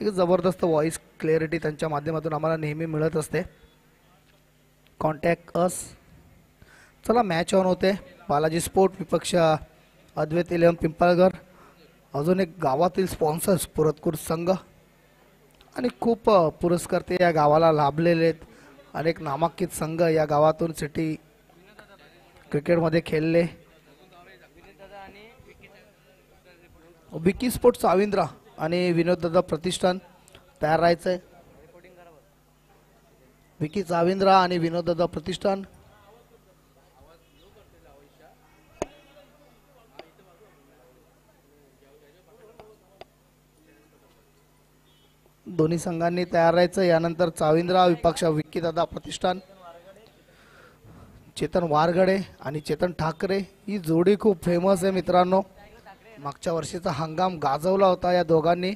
एक जबरदस्त voice clarity त्यांच्या माध्यमातून आम्हाला नेहमी मिळत असते. कॉन्टॅक्ट अस. चला मॅच ऑन होते. बालाजी स्पोर्ट विपक्ष अद्वैत इलेवन पिंपळगर. अजून एक गावातील स्पॉन्सर्स पुरतकूर संघ आणि खूप पुरस्कर्ते या गावाला लाभलेले आहेत. अनेक नामांकित संघ या गावातून सिटी क्रिकेटमध्ये खेळले. विकी स्पोर्ट्स आविंद्रा आणि विनोददादा प्रतिष्ठान तयार राहायचंय. विकी चाविंद्रा आणि विनोददादा प्रतिष्ठान. दोन्ही संघांनी तयार राहायचं. यानंतर चाविंद्रा विपक्ष विक्कीदादा प्रतिष्ठान. चेतन वारगडे आणि चेतन ठाकरे ही जोडी खूप फेमस आहे मित्रांनो. मागच्या वर्षीचा हंगाम गाजवला होता या दोघांनी.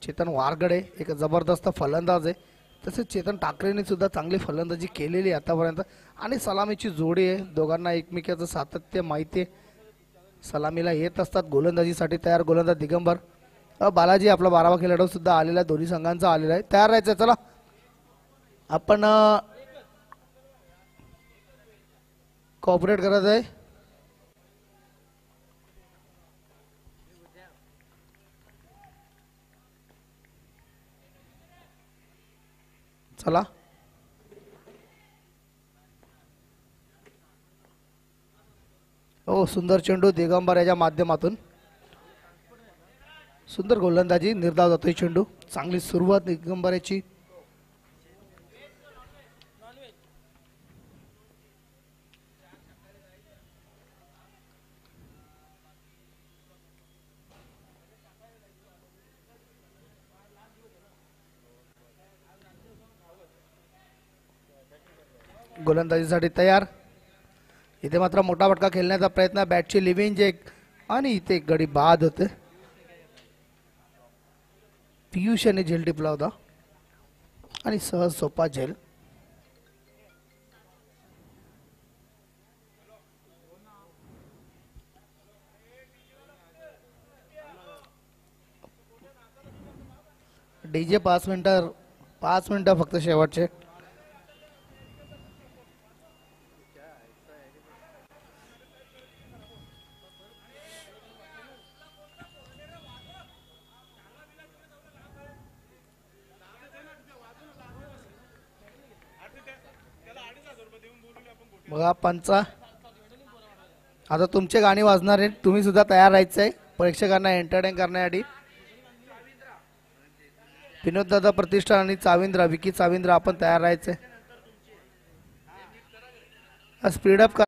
चेतन वारगडे एक जबरदस्त फलंदाज आहे. तसेच चेतन ठाकरेंनी सुद्धा चांगली फलंदाजी केलेली आतापर्यंत आणि सलामीची जोडी आहे. दोघांना एकमेकांचं सातत्य माहिती आहे. सलामीला येत असतात. गोलंदाजीसाठी तयार गोलंदाज दिगंबर. बालाजी आपला 12वा खेळाडू सुद्धा आलेला आहे. दोन्ही संघांचा आलेला आहे. तयार राहायचं. चला आपण कॉपरेट करत आहे. चला हो सुंदर चेंडू दिगंबर याच्या माध्यमातून. सुंदर गोलंदाजी. निर्धाव जातोय चेंडू. चांगली सुरुवात दिगंबर याची. गोलंदाजीसाठी तयार. इथे मात्र मोठा फटका खेळण्याचा प्रयत्न. बॅटची लिव्हिंग जे आणि इथे एक गडी बाद होते. पियुष याने झेल टिपला होता आणि सहज सोपा झेल. डीजे 5 मिनिटं फक्त शेवटचे. बघा पंचा आता तुमचे गाणी वाजणार आहेत. तुम्ही सुद्धा तयार राहायचंय प्रेक्षकांना एंटरटेन करण्यासाठी. विनोददादा प्रतिष्ठान आणि चाविंद्रा विकी चाविंद्रा आपण तयार राहायचंय. स्पीडअप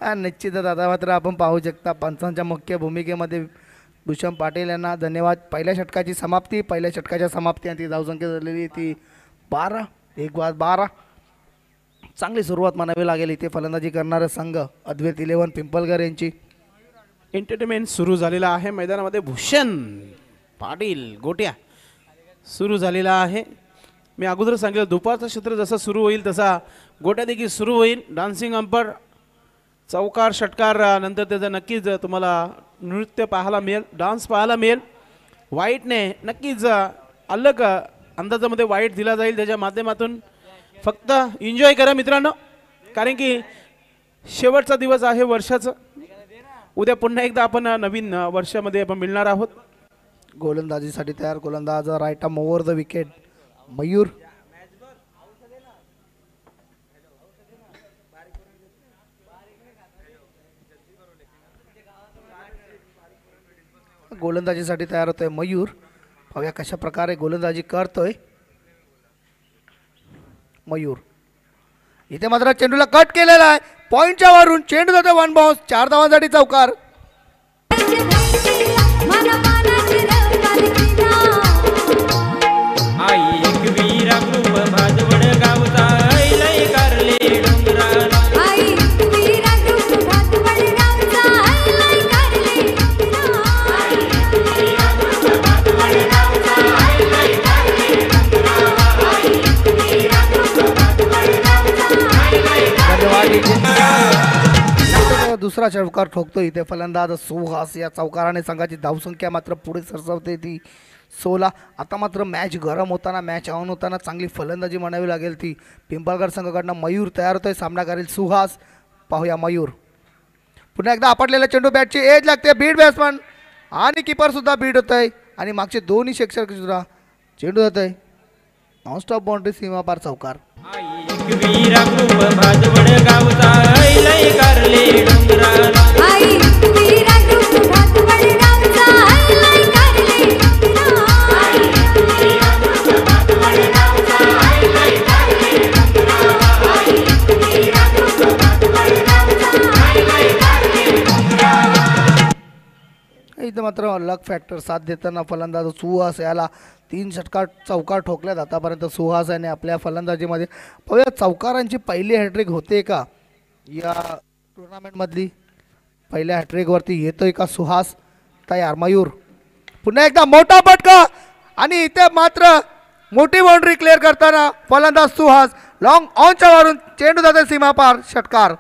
निश्चितच आता मात्र आपण पाहू शकता पंचांच्या मुख्य भूमिकेमध्ये भूषण पाटील यांना धन्यवाद. पहिल्या षटकाची समाप्ती, पहिल्या षटकाच्या समाप्ती आणि ती धावसंख्या झालेली ती 12, 1-12. चांगली सुरुवात म्हणावी लागेल इथे फलंदाजी करणारा संघ अद्वैत 11 पिंपळगर यांची. एंटरटेनमेंट सुरू झालेला आहे मैदानामध्ये. भूषण पाटील गोट्या सुरू झालेला आहे. मी अगोदर सांगितलं दुपारचं क्षेत्र जसं सुरू होईल तसा गोट्या देखील सुरू होईल. डान्सिंग अंपर, चौकार, षटकार नंतर त्याचं नक्कीच तुम्हाला नृत्य पाहायला मिळेल, डान्स पाहायला मिळेल. वाईटने नक्कीच अलग अंदाजामध्ये वाईट दिला जाईल. त्याच्या माध्यमातून फक्त एन्जॉय करा मित्रांनो, कारण की शेवटचा दिवस आहे वर्षाचं. उद्या पुन्हा एकदा आपण नवीन वर्षामध्ये आपण मिळणार आहोत. गोलंदाजीसाठी तयार गोलंदाज right arm over the wicket Mayur. गोलंदाजीसाठी तयार होतोय मयूर. पाहूया कशा प्रकारे गोलंदाजी करतोय मयूर. इथे मात्र चेंडूला कट केलेला आहे. पॉइंटच्या वरून चेंडू जातो 1 बाउन्स. 4 धावांसाठी चौकार. दुसरा चौकार ठोकतो इथे फलंदाज सुहास. या चौकाराने संघाची धावसंख्या मात्र पुढे सरसावते ती 16. आता मात्र मॅच गरम होताना, मॅच ऑन होताना चांगली फलंदाजी म्हणावी लागेल ती पिंपळगड संघाकडनं. मयूर तयार होतोय, सामना करेल सुहास. पाहूया मयूर. पुन्हा एकदा आपटलेला चेंडू, बॅटची एज लागते. बीड बॅट्समन आणि किपर सुद्धा बीड होत आहे आणि मागचे दोन्ही शिक्षक सुद्धा. चेंडू जात आहे नॉनस्टॉप बाउंड्री, सीमा पार चौकार. इथं मात्र लक फॅक्टर साथ देताना फलंदाज सुहास याला 3 षटकार चौकार ठोकल्यात आतापर्यंत सुहास याने आपल्या फलंदाजीमध्ये. पाहूया चौकारांची पहिली हॅट्रिक होते का या टुर्नामेंटमधली. पहिल्या हॅट्रिकवरती येतोय का सुहास. तयार मयूर. पुन्हा एकदा मोठा फटका आणि इथे मात्र मोठी बाउंड्री क्लिअर करताना फलंदाज सुहास. लॉंग ऑनच्या वरून चेंडू जाते सीमा पार, षटकार.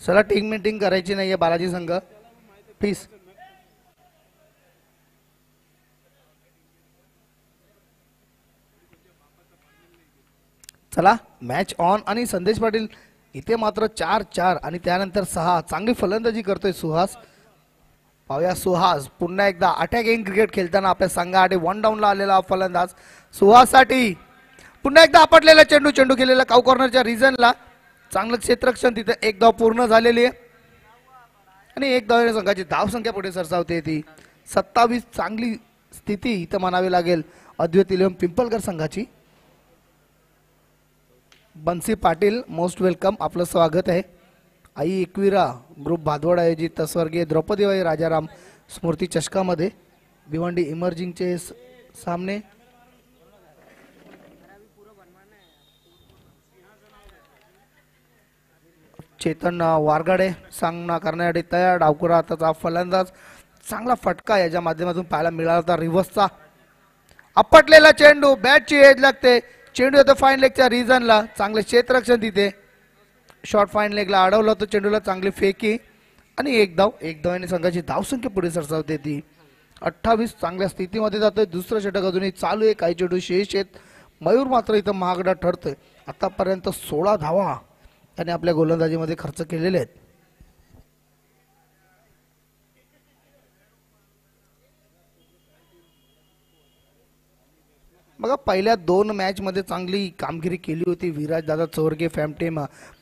चला टीम मीटिंग करायची नाहीये बालाजी संघ प्लीज. चला मॅच ऑन. आणि संदेश पाटील इथे मात्र 4-4 आणि त्यानंतर 6. चांगली फलंदाजी करतोय सुहास. पाहूया सुहास. पुन्हा एकदा अटॅकिंग क्रिकेट खेळताना आपल्या संघासाठी 1 डाऊनला आलेला फलंदाज सुहाससाठी. पुन्हा एकदा आपटलेला चेंडू, चेंडू केलेला काऊ कॉर्नरच्या रिजनला. चांगलं क्षेत्ररक्षण तिथे. 1 धाव पूर्ण झालेली आहे आणि 1 धावेने संघाची धावसंख्या पुढे सरसावते ती 27. चांगली स्थिती इथं म्हणावी लागेल अद्वैत 11 पिंपळगर संघाची. बन्सी पाटील मोस्ट वेलकम, आपलं स्वागत आहे. आई एकविरा ग्रुप भादवड आयोजित स्वर्गीय द्रौपदीबाई राजाराम स्मृती चषकामध्ये भिवंडी इमर्जिंगचे सामने. चेतन वारगाडे सामना करण्यासाठी तयार. डावकुरा हाताचा फलंदाज. चांगला फटका याच्या माध्यमातून पाहायला मिळाला होता रिव्हर्सचा. आपटलेला चेंडू, बॅटची एज लागते. चेंडू येतो फाईन लेगच्या रिजनला. चांगले क्षेत्ररक्षण तिथे. शॉर्ट फाईन लेगला अडवलं होतं चेंडूला. चांगली फेकी आणि 1 धाव. 1 धावाने संघाची धावसंख्या पुढे सरसावते ती 28. चांगल्या स्थितीमध्ये जातोय. दुसरं षटक अजूनही चालू आहे. काही चेंडू शेष आहेत. मयूर मात्र इथं महागडा ठरतोय. आतापर्यंत 16 धावा त्याने आपल्या गोलंदाजीमध्ये खर्च केलेले आहेत. बघा पहिल्या 2 मॅच मध्ये चांगली कामगिरी केली होती विराज दादा Chorge fam team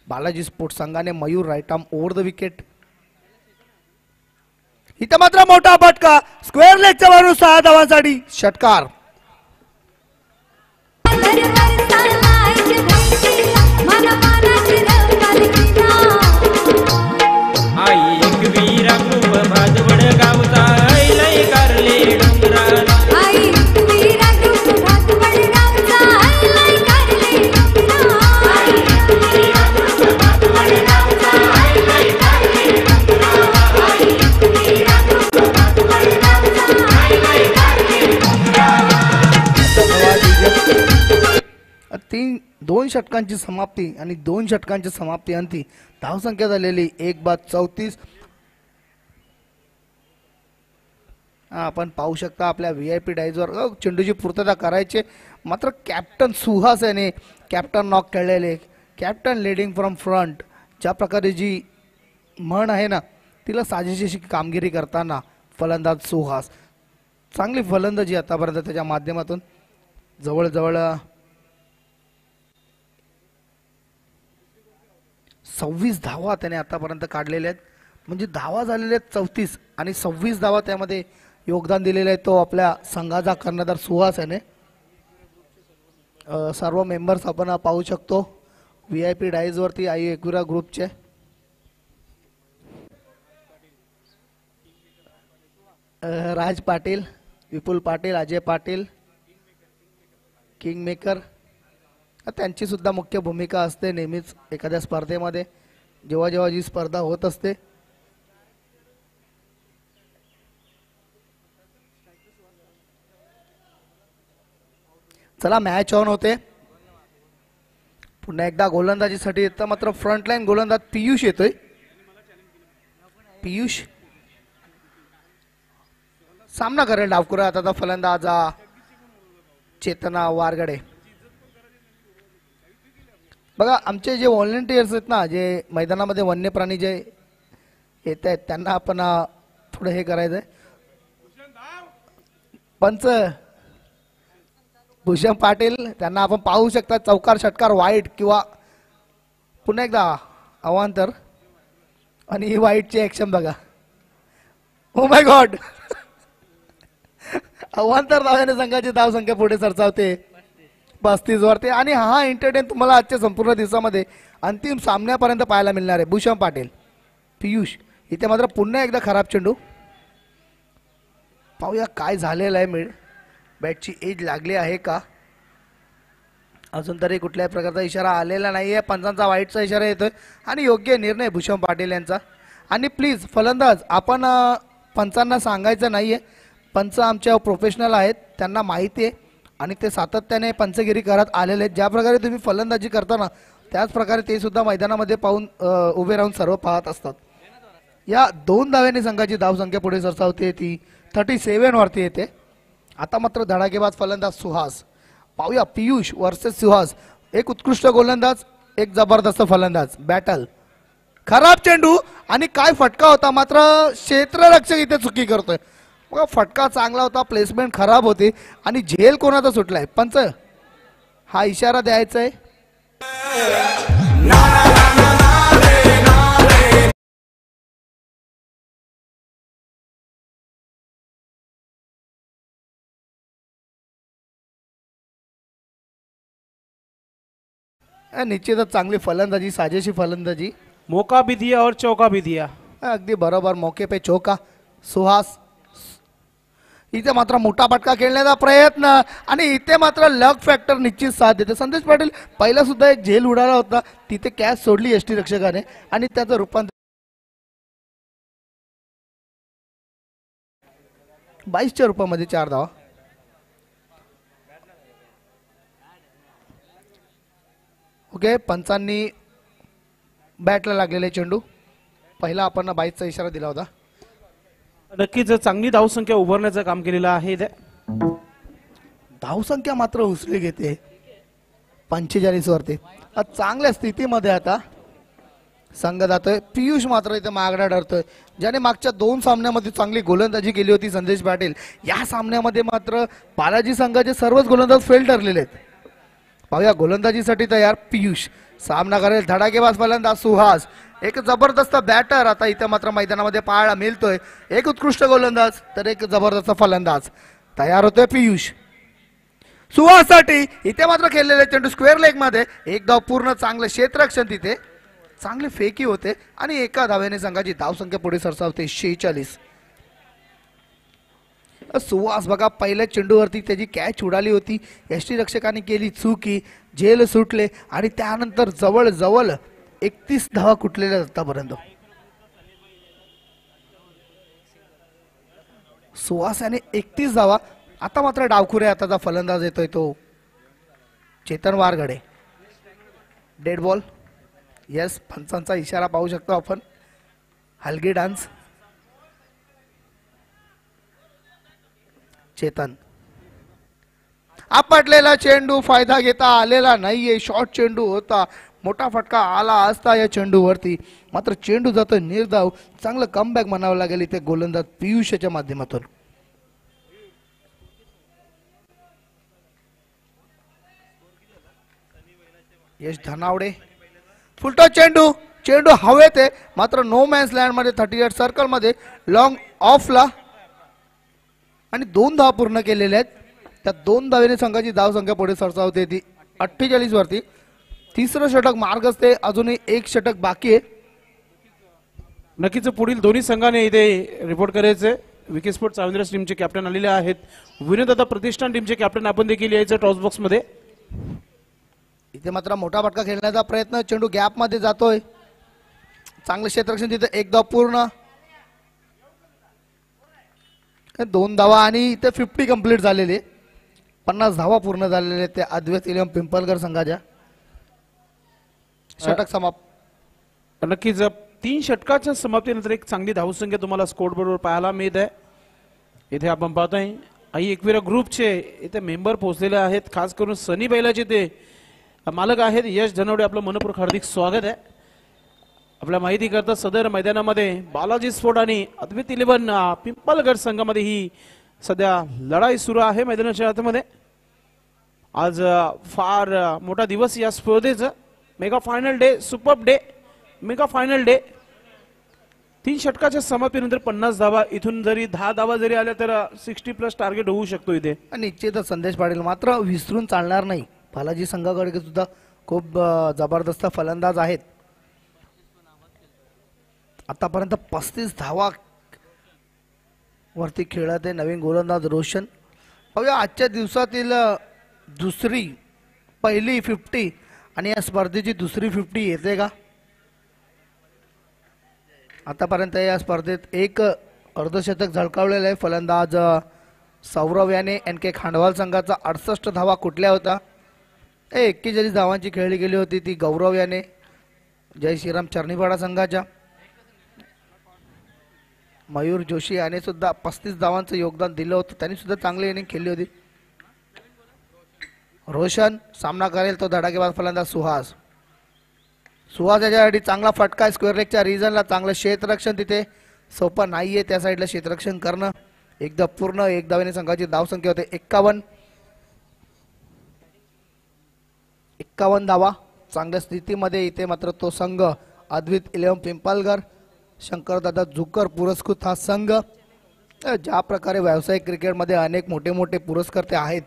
Balaji sports संघाने Mayur right arm over the wicket. इथं मात्र मोठा फटका स्क्वेअर लेगच्या वरून 6 धावांसाठी षटकार. दोन षटकांची समाप्ती आणि 2 षटकांची समाप्ती अंती धावसंख्या झालेली 1:34. आपण पाहू शकता आपल्या VIP डायजवर चेंडूची पूर्तता करायचे मात्र कॅप्टन सुहास याने कॅप्टन नॉक खेळलेले कॅप्टन लीडिंग फ्रॉम फ्रंट ज्या प्रकारे जी म्हण आहे ना तिला साजेशी कामगिरी करताना फलंदाज सुहास चांगली फलंदाजी आतापर्यंत त्याच्या माध्यमातून जवळजवळ 26 धावा त्याने आतापर्यंत काढलेल्या आहेत. म्हणजे धावा झालेल्या आहेत 34 आणि 26 धावा त्यामध्ये योगदान दिलेले आहे तो आपल्या संघाचा कर्णधार सुहास याने. सर्व मेंबर्स आपण पाहू शकतो VIP डायज वरती आई एकविरा ग्रुपचे. राज पाटील, विपुल पाटील, अजय पाटील, किंग मेकर त्यांची सुद्धा मुख्य भूमिका असते नेहमीच एखाद्या स्पर्धेमध्ये जेव्हा जेव्हा जी स्पर्धा होत असते. चला मॅच ऑन होते. पुन्हा एकदा गोलंदाजीसाठी येतं मात्र फ्रंटलाईन गोलंदाज पियुष येतोय. पियुष सामना करेल डावखुरा आता फलंदाज चेतना वारगडे. बघा आमचे जे व्हॉलंटियर्स आहेत ना जे मैदानामध्ये वन्य प्राणी जे येत आहेत त्यांना आपण थोडं हे करायचंय. पंच भूषण पाटील त्यांना आपण पाहू शकता चौकार षटकार वाईट किंवा पुन्हा एकदा अवांतर आणि ही वाईटची ऍक्शन बघा. ओ माय गॉड अवांतर धाव्याने संघाची धावसंख्या पुढे सरसावते 35 वरती आणि हा एंटरटेन तुम्हाला आजच्या संपूर्ण दिवसामध्ये अंतिम सामन्यापर्यंत पाहायला मिळणार आहे. भूषण पाटील पियुष इथे मात्र पुन्हा एकदा खराब चेंडू. पाहूया काय झालेलं आहे. बॅटची एज लागली आहे का अजून तरी कुठल्याही प्रकारचा इशारा आलेला नाहीये. पंचांचा वाईटचा इशारा येतोय आणि योग्य निर्णय भूषण पाटील यांचा. आणि प्लीज फलंदाज आपण पंचांना सांगायचं नाहीये. पंच आमच्या प्रोफेशनल आहेत त्यांना माहिती आहे आणि ते सातत्याने पंचगिरी करत आलेले आहेत. ज्या प्रकारे तुम्ही फलंदाजी करताना त्याच प्रकारे ते सुद्धा मैदानामध्ये पाहून उभे राहून सर्व पाहत असतात. या 2 धाव्यांनी संघाची धावसंख्या पुढे सरसावते ती 37 वरती येते. आता मात्र धडाकेबाज फलंदाज सुहास. पाहूया पियुष वर्सेस सुहास. एक उत्कृष्ट गोलंदाज एक जबरदस्त फलंदाज बॅटल. खराब चेंडू आणि काय फटका होता मात्र क्षेत्ररक्षक इथे चुकी करतोय. बघा फटका चांगला होता प्लेसमेंट खराब होती आणि झेल कोणाचा सुटलाय. पंच हा इशारा द्यायचा आहे. निश्चितच चांगली फलंदाजी साजेशी फलंदाजी. मौका भी दिया और चौका भी दिया. अगदी बरोबर मौके पे चौका सुहास. इथे मात्र मोठा फटका खेळण्याचा प्रयत्न आणि इथे मात्र लक फॅक्टर निश्चित साथ देते. संदेश पाटील पहिला सुद्धा एक झेल उडाला होता तिथे कॅच सोडली एसटी रक्षकाने आणि त्याचं रूपांतर 22च्या रूपामध्ये 4 धावा. ओके पंचांनी बॅटला लागलेले चेंडू पहिला आपण 22चा इशारा दिला होता. नक्कीच चांगली धावसंख्या उभारण्याचं काम केलेलं आहे. धावसंख्या मात्र उसळी घेते 45 वरती. चांगल्या स्थितीमध्ये आता संघ जातोय. पियुष मात्र इथे मागडा ठरतोय. ज्याने मागच्या 2 सामन्यामध्ये चांगली गोलंदाजी केली होती संदेश पाटील, या सामन्यामध्ये मात्र बालाजी संघाचे सर्वच गोलंदाज फेल ठरलेले आहेत. पाहूया गोलंदाजीसाठी तयार पियुष. सामना करेल धडाकेबाज फलंदाज सुहास. एक जबरदस्त बॅटर आता इथे मात्र मैदानामध्ये पाहायला मिळतोय. एक उत्कृष्ट गोलंदाज तर एक जबरदस्त फलंदाज. तयार होतोय पियुष. सुहाससाठी इथे मात्र खेळलेले चेंडू स्क्वेअर लेग मध्ये. एक धाव पूर्ण. चांगलं क्षेत्ररक्षण तिथे. चांगले फेकी होते आणि एका धावेने संघाची धावसंख्या पुढे सरसावते 46. सुहास बघा पहिल्या चेंडूवरती त्याची कॅच उडाली होती. यष्टीरक्षकांनी केली चुकी. झेल सुटले आणि त्यानंतर जवळ जवळ 31 धावा कुठलेल्या आतापर्यंत. सुहास याने 31 धावा. आता मात्र डावखुरे आताचा फलंदाज येतोय तो Chetan Wargade. Dead ball. Yes, पंचांचा इशारा पाहू शकतो आपण. हलगी डान्स. चेतन. आपटलेला चेंडू फायदा घेता आलेला नाहीये. शॉर्ट चेंडू होता. मोठा फटका आला असता या चेंडूवरती. मात्र चेंडू जातोय निर्धाव. चांगलं कमबॅक म्हणावं लागेल इथे गोलंदाज पियुषच्या माध्यमातून. यश धनावडे. फुलटो चेंडू. चेंडू हवेत आहे मात्र नो मॅन्स लँड मध्ये 38 सर्कल मध्ये लॉंग ऑफला आणि 2 धावा पूर्ण केलेल्या आहेत. त्या 2 धावेने संघाची धाव संख्या पुढे सरसावते ती 48 वरती. तिसरं षटक मार्ग असते. अजूनही 1 षटक बाकी आहे. नक्कीच पुढील दोन्ही संघाने इथे रिपोर्ट करायचे. विकी स्पोर्ट्स अविंद्रस टीमचे कॅप्टन आलेले आहेत. विनोद प्रतिष्ठान टीमचे कॅप्टन आपण देखील यायचं टॉस बॉक्स मध्ये. इथे मात्र मोठा फटका खेळण्याचा प्रयत्न. चेंडू गॅप मध्ये जातोय. चांगलं क्षेत्ररक्षण तिथे. 1 धाव पूर्ण. 2 धावा आणि इथे 50 कंप्लीट झालेले. 50 धावा पूर्ण झालेले ते अद्वैत इलेव्हन पिंपळगर संघाच्या. षटक समाप्त. नक्कीच 3 षटकाच्या समाप्तीनंतर एक चांगली धावसंख्या तुम्हाला स्कोर बरोबर पाहायला मिळत आहे. इथे आपण पाहतोय आई एकविरा ग्रुपचे इथे मेंबर पोहोचलेले आहेत. खास करून सनी बैलाचे ते मालक आहेत यश धनवडे. आपलं मनपूर्वक हार्दिक स्वागत आहे. आपल्या माहिती करता सदर मैदानामध्ये बालाजी स्पोर्ट आणि अद्वैत इलेव्हन पिंपळगड संघामध्ये ही सध्या लढाई सुरू आहे मैदानाच्या आतमध्ये. आज फार मोठा दिवस या स्पर्धेचा. Mega final day, super day, mega final day. 3 षटकाच्या समाप्तीनंतर 50 धावा. इथून जरी 10 धावा जरी आल्या तर 60+ टार्गेट होऊ शकतो इथे. निश्चितच संदेश पाटील मात्र विसरून चालणार नाही. बालाजी संघाकडे सुद्धा खूप जबरदस्त फलंदाज आहेत. आतापर्यंत 35 धावा वरती खेळत आहे नवीन गोलंदाज रोशन. बघा आजच्या दिवसातील पहिली 50 आणि या स्पर्धेची दुसरी 50 येते का? आतापर्यंत या स्पर्धेत एक अर्धशतक झळकावलेलं आहे फलंदाज सौरव याने. NK खांडवाल संघाचा 68 धावा कुठल्या होता. 41 धावांची खेळली गेली होती ती गौरव याने जय श्रीराम चरणीपाडा संघाच्या. मयूर जोशी याने सुद्धा 35 धावांचं योगदान दिलं होतं. त्यांनी सुद्धा चांगली इनिंग खेळली होती. रोशन सामना करेल तो धडाकेबाज फलंदाज सुहास. सुहास याच्यासाठी चांगला फटका आहे स्क्वेअर रिजनला. चांगलं क्षेत्ररक्षण तिथे सोपं नाहीये त्या साईडला क्षेत्ररक्षण करणं. एकदा पूर्ण. 1 धावेने संघाची धावसंख्या होते 51 धावा. चांगल्या स्थितीमध्ये इथे मात्र तो संघ अद्वैत इलेव्हन पिंपळगर शंकरदादा झुकर पुरस्कृत हा संघ. ज्या प्रकारे व्यावसायिक क्रिकेटमध्ये अनेक मोठे मोठे पुरस्कर्ते आहेत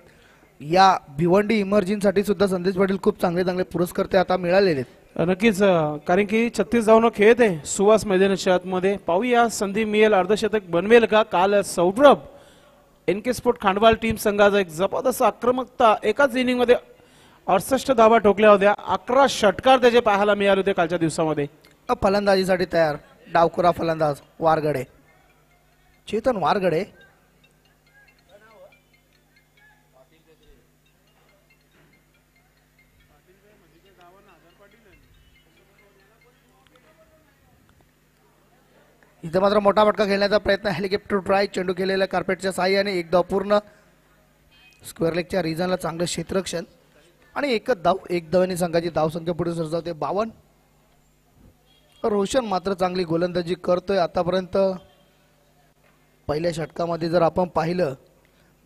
या भिवंडी इमर्जिंगसाठी सुद्धा संदेश पाटील खूप चांगले चांगले पुरस्कर्ते आता मिळालेले आहेत. नक्कीच कारण की 36 धावांवर खेळत आहे सुहास मैदानाच्या आतमध्ये. पाहूया संधी मिळेल अर्धशतक बनवेल का. काल Saurabh NK sport Khandwal team संघाचा एक जबरदस्त आक्रमकता. एकाच इनिंग मध्ये 68 धावा ठोकल्या होत्या. 11 षटकार त्याचे पाहायला मिळाले होते कालच्या दिवसामध्ये. फलंदाजीसाठी तयार डावखुरा फलंदाज वारगडे. चेतन वारगडे. इथे मात्र मोठा फटका खेळण्याचा प्रयत्न. Helicopter try. चेंडू केलेल्या कार्पेटच्या साहाय्याने 1 धाव पूर्ण. स्क्वेअर लेगच्या रिजनला चांगलं क्षेत्ररक्षण आणि 1 धाव. 1 धावेने संघाची धावसंख्या पुढे सरसावते 52. रोशन मात्र चांगली गोलंदाजी करतोय आतापर्यंत. पहिल्या षटकामध्ये जर आपण पाहिलं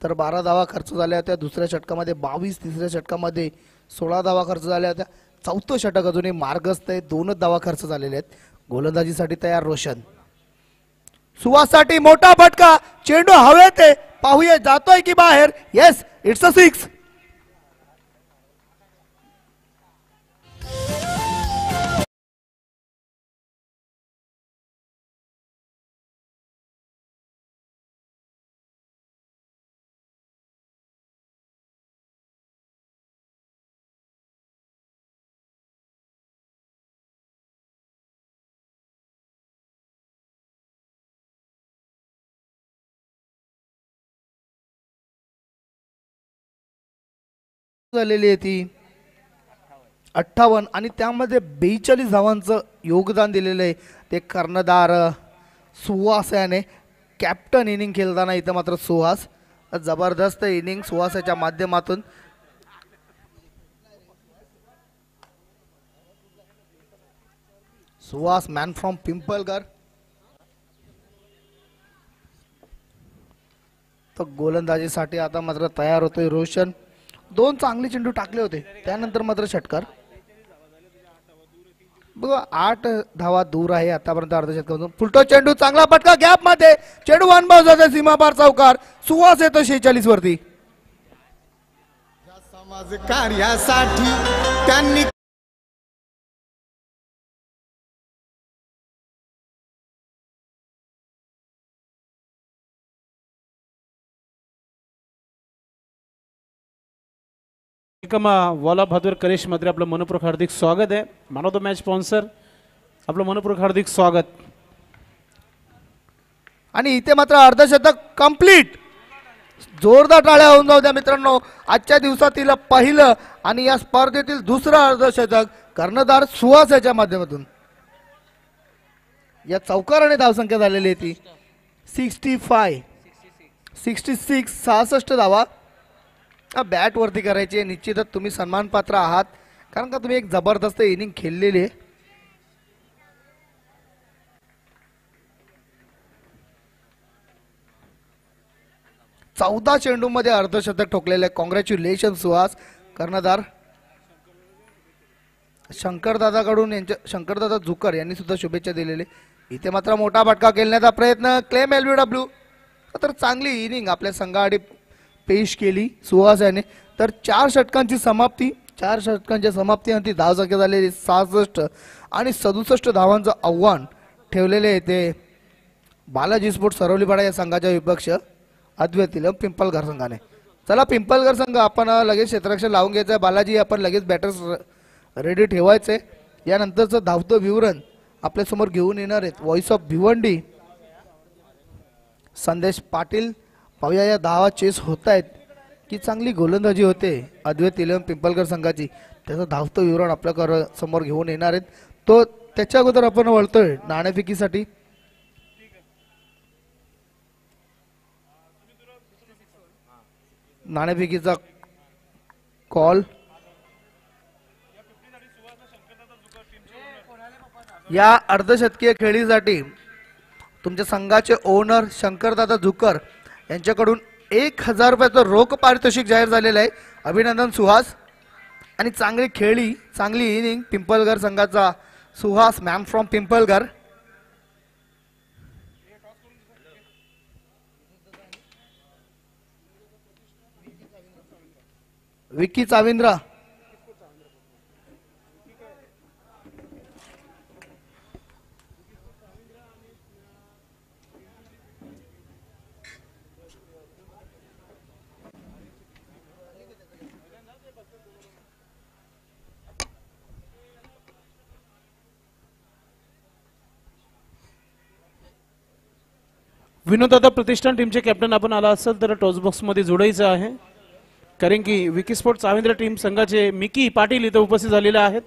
तर 12 धावा खर्च झाल्या होत्या, दुसऱ्या षटकामध्ये 22, तिसऱ्या षटकामध्ये 16 धावा खर्च झाल्या होत्या. चौथं षटक अजूनही मार्गस्थ आहे, 2च धावा खर्च झालेले आहेत. गोलंदाजीसाठी तयार रोशन. सुहाससाठी मोठा फटका, चेंडू हवेत आहे, पाहूया जातोय की बाहेर. Yes, it's a 6. झालेली आहे ती 58 आणि त्यामध्ये 42 धावांचं योगदान दिलेलं आहे ते कर्णधार सुहास याने. कॅप्टन इनिंग खेळताना इथं मात्र सुहास जबरदस्त इनिंग सुहासाच्या माध्यमातून. Suhas man from Pimpalgar. तर गोलंदाजीसाठी आता मात्र तयार होतोय रोशन. 2 चांगले चेंडू टाकले होते, त्यानंतर मात्र षटकार. बघा 8 धावा दूर आहे आतापर्यंत अर्धशतकापासून. फुलटो चेंडू, चांगला फटका गॅप मध्ये, चेंडू वन बाउंस जाते, सीमापार चौकार. सुहास येतो 46 वरती. समाज कार्यासाठी त्यांनी वाला बहादूर करेश मध्ये आपलं मनपूर्वक हार्दिक स्वागत आहे. Man of the match sponsor आपलं मनपूर्वक हार्दिक स्वागत. आणि इथे मात्र अर्धशतक कंप्लीट. जोरदार टाळ्या होऊन जाऊ द्या मित्रांनो. आजच्या दिवसातील पहिलं आणि या स्पर्धेतील दुसरं अर्धशतक कर्णधार सुहास याच्या माध्यमातून. या चौकाराने धावसंख्या झालेली आहे ती 65, 66, 66 धावा बॅट वरती करायची. निश्चितच तुम्ही सन्मानपात्र आहात, कारण का तुम्ही एक जबरदस्त इनिंग खेळलेली आहे. चौदा चेंडू मध्ये अर्धशतक ठोकलेले. कॉंग्रॅच्युलेशन सुहास. कर्णधार शंकरदादा झुकर यांनी सुद्धा शुभेच्छा दिलेले. इथे मात्र मोठा फटका खेळण्याचा प्रयत्न, क्लेम LBW. तर चांगली इनिंग आपल्या संघाआडी पेश केली सुहास याने. तर 4 षटकांची समाप्ती, 4 षटकांच्या समाप्तीनंतर धावसंख्या झालेली 66 आणि 67 धावांचं आव्हान ठेवलेले आहे ते बालाजी स्पोर्ट्स सरवलीपाडा या संघाच्या विपक्ष अद्वैत पिंपलघर संघाने. चला पिंपलघर संघ आपण लगेच क्षेत्ररक्षण लावून घ्यायचं आहे. बालाजी आपण लगेच बॅटर्स रेडी ठेवायचे. यानंतरचं धावतं विवरण आपल्यासमोर घेऊन येणार आहेत व्हॉइस ऑफ भिवंडी संदेश पाटील. पाहूया या धावा चेस होत आहेत की चांगली गोलंदाजी होते अद्वैत पिंपलघर संघाची. त्याचं धावतं विवरण आपल्या समोर घेऊन येणार आहेत. तो त्याच्या अगोदर आपण वळतोय नाणेफेकीसाठी. नाणेफेकीचा कॉल. या अर्धशतकीय खेळीसाठी तुमच्या संघाचे ओनर शंकरदादा झुकर यांच्याकडून 1000 रुपयाचं रोख पारितोषिक जाहीर झालेलं आहे. अभिनंदन सुहास. आणि चांगली खेळी, चांगली इनिंग पिंपलघर संघाचा सुहास मॅन फ्रॉम पिंपलघर. विकी चाविंद्रा. विनोददादा प्रतिष्ठान टीमचे कॅप्टन आपण आला असेल तर टॉस बॉक्स मध्ये जोडायचं आहे, कारण की विकी स्पोर्ट्स चाविंद्र टीम संघाचे मिकी पाटील इथे उपस्थित झालेले आहेत.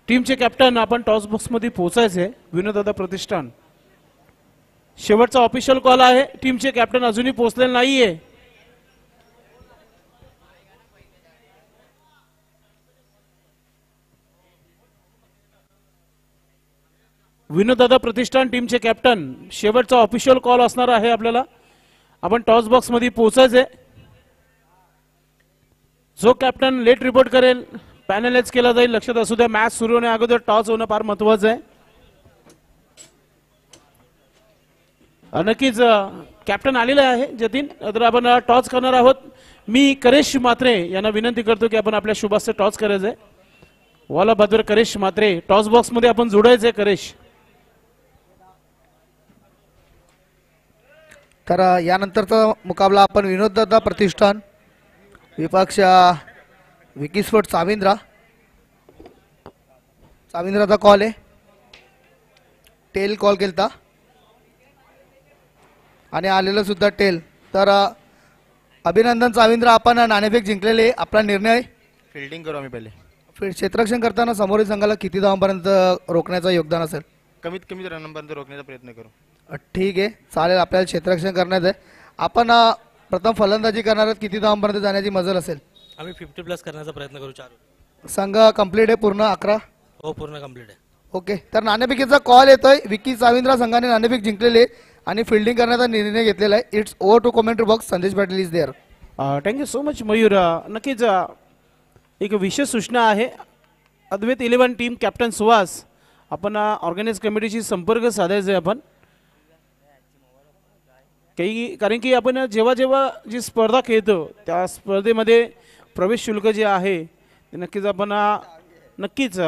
टीमचे कॅप्टन आपण टॉस बॉक्स मध्ये पोहोचायचे. विनोददादा प्रतिष्ठान शेवटचा ऑफिशियल कॉल आहे. टीमचे कॅप्टन अजूनही पोहोचलेले नाहीये. विनोददादा प्रतिष्ठान टीमचे कॅप्टन, शेवटचा ऑफिशियल कॉल असणार आहे आपल्याला. आपण टॉस बॉक्स मध्ये पोहोचायचंय. जो कॅप्टन लेट रिपोर्ट करेल पॅनलाइज केला जाईल. लक्षात असू द्या, मॅच सुरू होण्या अगोदर टॉस होणं फार महत्वाचं आहे. नक्कीच कॅप्टन आलेला आहे जतीन. तर आपण टॉस करणार आहोत. मी करेश मात्रे यांना विनंती करतो की आपण आपल्या शुभास्ते टॉस करायचंय. वाला बहादूर करेश मात्रे टॉस बॉक्स मध्ये आपण जोडायचंय. करेश, तर यानंतरचा मुकाबला आपण विनोददादा प्रतिष्ठान विपक्ष विकीस्फोट चाविंद्राचा कॉल आहे. टेल कॉल केलता आणि आलेलं सुद्धा टेल. तर अभिनंदन चाविंद्र, आपण नाणेफेक जिंकलेले. आपला निर्णय फिल्डिंग करू आम्ही पहिले. क्षेत्ररक्षण करताना समोरील संघाला किती धावांपर्यंत रोखण्याचं योगदान असेल? कमीत कमी रनपर्यंत रोखण्याचा प्रयत्न करू. ठीक आहे, चालेल. आपल्याला क्षेत्ररक्षण करण्याचं आहे. आपण प्रथम फलंदाजी करणार आहात. किती धावांपर्यंत जाण्याची मजल असेल? आम्ही 50+ करण्याचा प्रयत्न करू. 4 संघ कंप्लीट आहे पूर्ण 11? हो, पूर्ण कंप्लीट आहे. ओके, तर नाणेफेकीचा कॉल येतोय. विकी चाविंद्रा संघाने नाणेफेक जिंकलेले आणि फिल्डिंग करण्याचा निर्णय घेतलेला आहे. It's over to commentary box. Sandesh Patil is there. Thank you so much Mayur. नक्कीच एक विशेष सूचना आहे. अद्वैत 11 टीम कॅप्टन सुहास, आपण ऑर्गनाइज कमिटीशी संपर्क साधायचा आहे आपण. कारण की आपण जेव्हा जेव्हा जी स्पर्धा खेळतो त्या स्पर्धेमध्ये प्रवेश शुल्क जे आहे ते नक्कीच आपण नक्कीच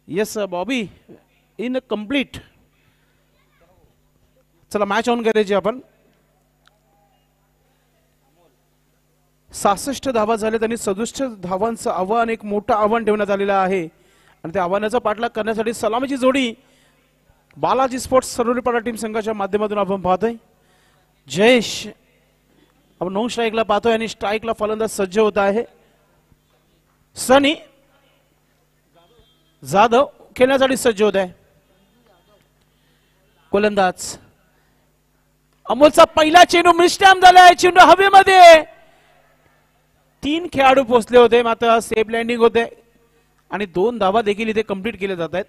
येस बॉबी इन कंप्लीट. चला मॅच ऑन करायची आपण. 66 धावा झाले. त्यांनी 67 धावांचं आव्हान, एक मोठं आव्हान ठेवण्यात आलेलं आहे. आणि त्या आव्हानाचा पाठलाग करण्यासाठी सलामीची जोडी बालाजी स्पोर्ट्स सरोलीपाडा टीम संघाच्या माध्यमातून आपण पाहतोय. जयेश आपण 9 स्ट्राईकला पाहतोय आणि स्ट्राईकला फलंदाज सज्ज होत आहे. सनी जाधव खेळण्यासाठी सज्ज होत आहे. गोलंदाज अमोलचा पहिला चेंडू मिसटॅम झालाय. चेंडू हवेमध्ये. 3 खेळाडू पोहोचले होते, मात्र सेफ लँडिंग होते आणि 2 धावा देखील इथे कंप्लीट केले जात आहेत.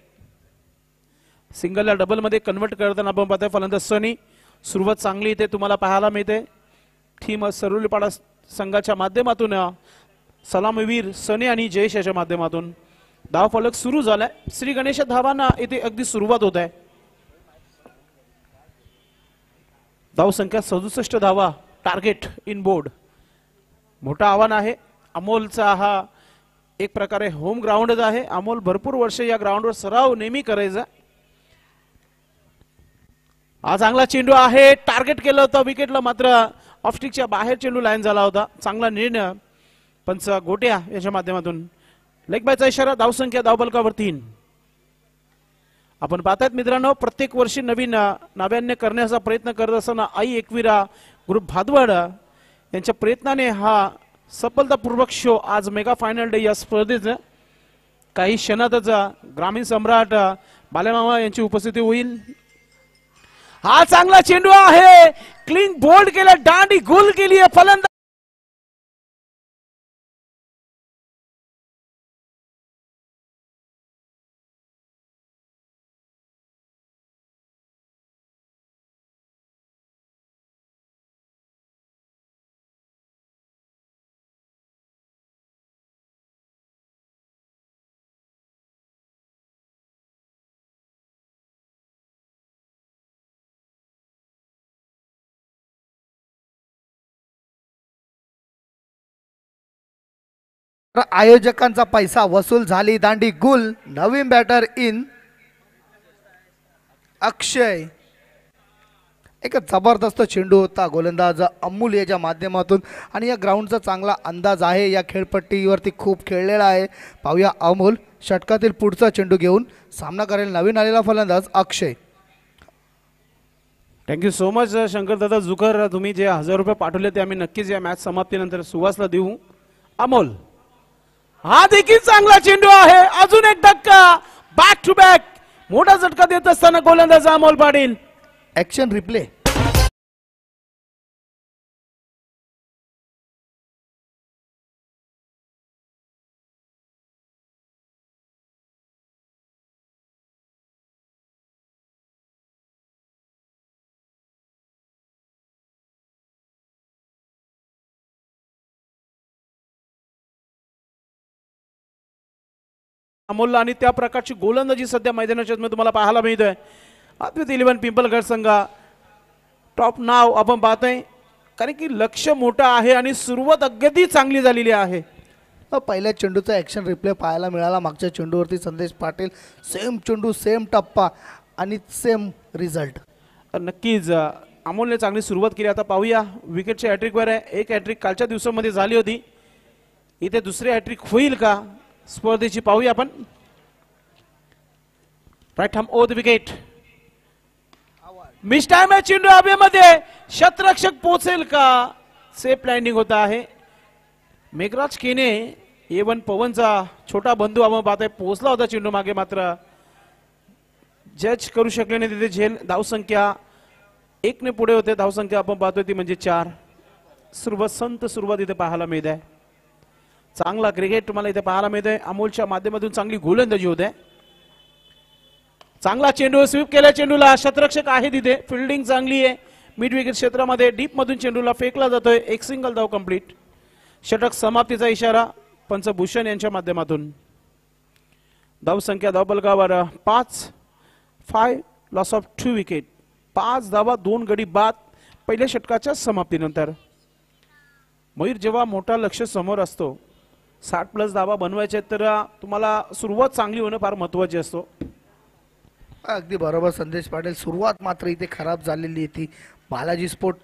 सिंगलला डबल मध्ये कन्वर्ट करताना आपण पाहतोय फलंदाज सनी. सुरुवात चांगली इथे तुम्हाला पाहायला मिळते. टीम सरोलीपाडा संघाच्या माध्यमातून सलामीवीर सनी आणि जयेश याच्या माध्यमातून धाव फलक सुरू झालाय. श्री गणेश धावांना इथे अगदी सुरुवात होत आहे. धाव संख्या 67 धावा टार्गेट इन बोर्ड. मोठं आव्हान आहे. अमोलचा हा एक प्रकारे होम ग्राउंडच आहे. अमोल भरपूर वर्ष या ग्राउंडवर सराव नेहमी करायचा. हा चांगला चेंडू आहे. टार्गेट केलं होतं विकेटला, मात्र ऑफस्टिकच्या बाहेर चेंडू लाईन झाला होता. चांगला निर्णय पंच गोट्या याच्या माध्यमातून. लेग बायचा इशारा. धावसंख्या धावफलकावर 3. आपण पाहतायत मित्रांनो, प्रत्येक वर्षी नवीन नाविन्य करण्याचा प्रयत्न करत असताना आई एकविरा ग्रुप भादवड यांच्या प्रयत्नाने हा सफलतापूर्वक शो आज मेगा फायनल डे या स्पर्धेत काही क्षणातच ग्रामीण सम्राट बालेमामा यांची उपस्थिती होईल. हा चांगला चेंडू आहे. क्लीन बोल्ड केला, दांडी गोल केली आहे फलंदाज. आयोजकांचा पैसा वसूल झाली. दांडी गुल. नवीन बॅटर इन अक्षय. एक जबरदस्त चेंडू होता गोलंदाज अमूल याच्या माध्यमातून आणि या ग्राउंडचा चांगला अंदाज आहे. या खेळपट्टीवरती खूप खेळलेला आहे. पाहूया अमूल षटकातील पुढचा चेंडू घेऊन सामना करेल नवीन आलेला फलंदाज अक्षय. थँक्यू सो मच शंकर दादा जुकर. तुम्ही जे 1000 रुपये पाठवले ते आम्ही नक्कीच या मॅच समाप्तीनंतर सुहासला देऊ. अमोल हा देखील चांगला चेंडू आहे. अजून एक धक्का. बॅक टू बॅक मोठा झटका देत असताना गोलंदाज अमोल पाटील. Action replay. अमोलला आणि त्या प्रकारची गोलंदाजी सध्या मैदानाच्या मध्ये तुम्हाला पाहायला मिळतोय. अद्वैत इलेव्हन पिंपलगड संघ टॉप नाव आपण पाहतोय, कारण की लक्ष मोठं आहे आणि सुरुवात अगदी चांगली झालेली आहे. पहिल्या चेंडूचा ॲक्शन रिप्ले पाहायला मिळाला मागच्या चेंडूवरती. संदेश पाटील सेम चेंडू सेम टप्पा आणि सेम रिझल्ट. नक्कीच अमोलने चांगली सुरुवात केली. आता पाहूया विकेटच्या हॅट्रिकवर आहे. एक हॅट्रिक कालच्या दिवसामध्ये झाली होती, इथे दुसरी हॅट्रिक होईल का स्पर्धेची पाहूया आपण. Right arm over the wicket. Mistime आहे चेंडू हवेमध्ये, शतरक्षक पोहोचेल का? सेफ लँडिंग होता आहे. मेघराज केने A1 पवनचा छोटा बंधू आपण पाहतोय, पोहोचला होता चेंडू मागे, मात्र जज करू शकले नाही तिथे झेल. धावसंख्या 1 ने पुढे होते. धावसंख्या आपण पाहतोय ती म्हणजे 4. संत सुरुवात इथे पाहायला मिळत आहे. चांगला क्रिकेट तुम्हाला इथे पाहायला मिळतोय. अमोलच्या माध्यमातून चांगली गोलंदाजी होते. चांगला चेंडू स्वीप केला, चेंडूला शतरक्षक आहे तिथे. फिल्डिंग चांगली आहे. मिड विकेट क्षेत्रामध्ये डीप मधून चेंडूला फेकला जातोय. एक सिंगल धाव कंप्लीट. षटक समाप्तीचा इशारा पंचभूषण यांच्या माध्यमातून. धावसंख्या धावफलकावर 5 लॉस ऑफ 2 विकेट. 5 धावा 2 गडी बाद पहिल्या षटकाच्या समाप्तीनंतर. मयूर, जेव्हा मोठा लक्ष समोर असतो, 60+ धावा बनवायचे, तर तुम्हाला सुरुवात चांगली होणं फार महत्वाची असतो. अगदी बरोबर संदेश पाटील. सुरुवात मात्र इथे खराब झालेली होती. बालाजी स्पोर्ट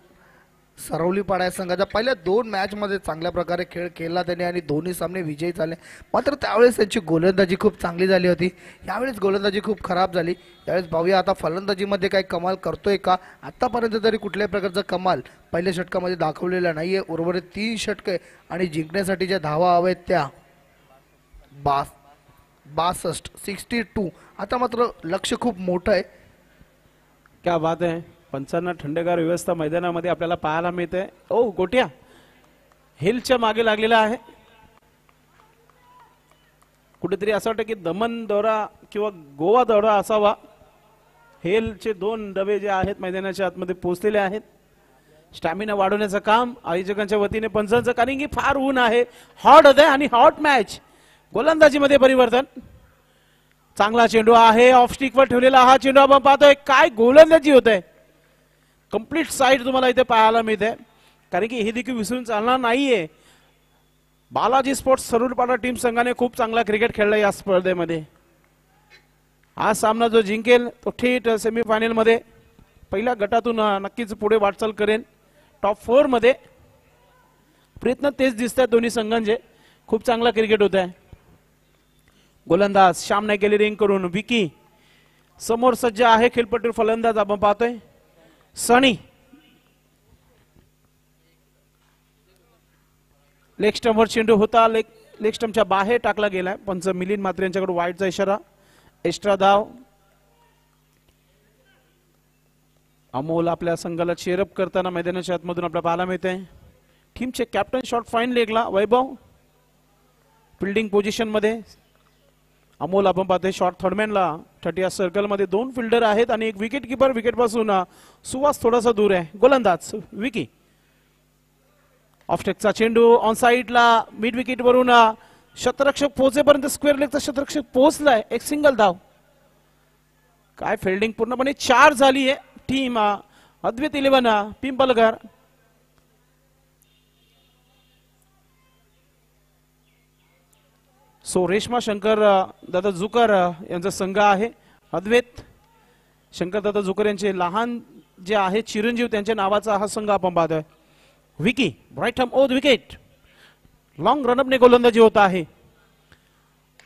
सरवली पाडा संघाच्या पहिल्या 2 मॅचमध्ये चांगल्या प्रकारे खेळ केला त्याने आणि दोन्ही सामने विजयी झाले. मात्र त्यावेळेस त्यांची गोलंदाजी खूप चांगली झाली होती. यावेळेस गोलंदाजी खूप खराब झाली. यावेळेस पाहूया आता फलंदाजीमध्ये काही कमाल करतोय का. आतापर्यंत तरी कुठल्याही प्रकारचा कमाल पहिल्या षटकामध्ये दाखवलेला नाहीये. उर्वरित 3 षटके आणि जिंकण्यासाठी ज्या धावा हव्यात त्या 62. आता मात्र लक्ष खूप मोठं आहे. क्या बात आहे. पंचांना थंडगार व्यवस्था मैदानामध्ये आपल्याला पाहायला मिळते. ओ गोट्या हिलच्या मागे लागलेला आहे. कुठेतरी असं वाटतं की दमन दौरा किंवा गोवा दौरा असावा. हेलचे 2 डबे जे आहेत मैदानाच्या आतमध्ये पोहोचलेले आहेत. स्टॅमिना वाढवण्याचं काम आयोजकांच्या वतीने पंचांचं, कारण की फार ऊन आहे, हॉट होत आहे आणि हॉट मॅच. गोलंदाजीमध्ये परिवर्तन. चांगला चेंडू आहे, ऑफ स्टिकवर ठेवलेला हा चेंडू आपण पाहतोय. काय गोलंदाजी होत आहे. कंप्लीट साईड तुम्हाला इथे पाहायला मिळते, कारण की हे देखील विसरून चालणार नाहीये. बालाजी स्पोर्ट्स सरुलपाडा टीम संघाने खूप चांगला क्रिकेट खेळला या स्पर्धेमध्ये. हा सामना जो जिंकेल तो थेट सेमीफायनल मध्ये पहिल्या गटातून नक्कीच पुढे वाटचाल करेल. टॉप 4 मध्ये प्रयत्न तेच दिसत आहेत दोन्ही संघांचे. खूप चांगला क्रिकेट होत आहे. गोलंदाज श्याम नाही केली रिंग करून. विकी समोर सज्ज आहे. खेळपट्टीवर फलंदाज आपण पाहतोय सनी. लेग स्टंपवर चेंडू होता, लेग स्टंपच्या बाहेर टाकला गेलाय. पंच मिलिंद मात्र यांच्याकडे वाईटचा इशारा. एक्स्ट्रा धाव. अमोल आपल्या संघाला चेअरअप करताना मैदानाच्या आतमधून आपल्याला पाहायला मिळते. टीमचे कॅप्टन शॉट फाईन लेगला वैभव. फिल्डिंग पोझिशन मध्ये अमोल आपण पाहतोय. शॉर्ट थर्डमॅनला 30 सर्कल मध्ये 2 फिल्डर आहेत आणि एक विकेट किपर. विकेट पासून सुवास थोडासा दूर आहे. गोलंदाज विकी. ऑफस्टेकचा चेंडू ऑन साइडला मिड विकेट वरून शतरक्षक पोहोचेपर्यंत स्क्वेअर लेगचा शतरक्षक पोहोचलाय. एक सिंगल धाव. काय फिल्डिंग पूर्णपणे 4 झाली आहे. टीम अद्वैत इलेव्हन पिंपलघर. सो रेश्मा शंकर दादा जुकर यांचा संघ आहे. अद्वैत शंकर दादा जुकर यांचे लहान जे आहे चिरंजीव त्यांच्या नावाचा हा संघ आपण पाहतोय. Vicky right arm over the wicket. Long रनअपने गोलंदाजी होत आहे.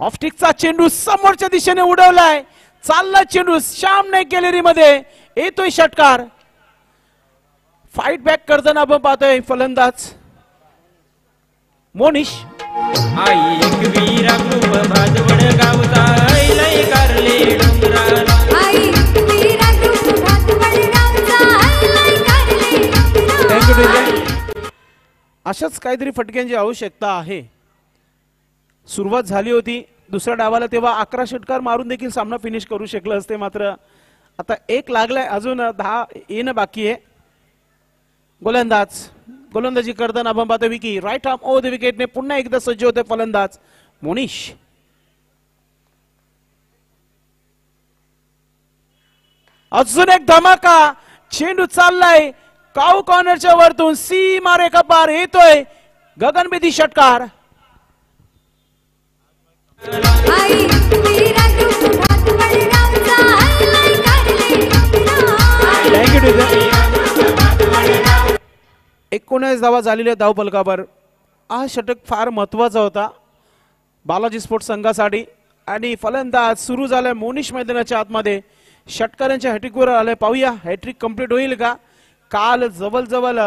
ऑफस्टिकचा चेंडू समोरच्या दिशेने उडवलाय. चालला चेंडू श्याम नाही गॅलरी मध्ये येतोय षटकार. फाईट बॅक करताना आपण पाहतोय फलंदाज मोनिश. आई एक वीरा खूप भाजवड गावचा लय कारले डोंगराला. आई वीरा खूप भाजवड गावचा लय कारले डोंगराला. अशाच काहीतरी फटक्यांची आवश्यकता आहे. सुरुवात झाली होती दुसऱ्या डावाला, तेव्हा 11 षटकार मारून देखील सामना फिनिश करू शकलं असते. मात्र आता 1 लागलाय, अजून 10 येणं बाकी आहे. गोलंदाजी करताना आपण पाहतो Vicky. Right arm over the विकेटने पुन्हा एकदा सज्ज होते फलंदाज मोनिश. अजून एक धमाका, चेंडू चाललाय काऊ कॉर्नरच्या वरतून सीमा रेखा पार येतोय गगनभेदी षटकार. आई वीरा ग्रुप भातवडगावचा आलाय कारले डोंगराला. 19 धावा झालेल्या धावफलकावर. हा षटक फार महत्वाचा होता बालाजी स्पोर्ट्स संघासाठी. आणि फलंदाज सुरू झालाय मोनिश मैदानाच्या आतमध्ये. षटकारांच्या हॅट्रिकवर आले, पाहूया हॅट्रिक कंप्लीट होईल का. काल जवळ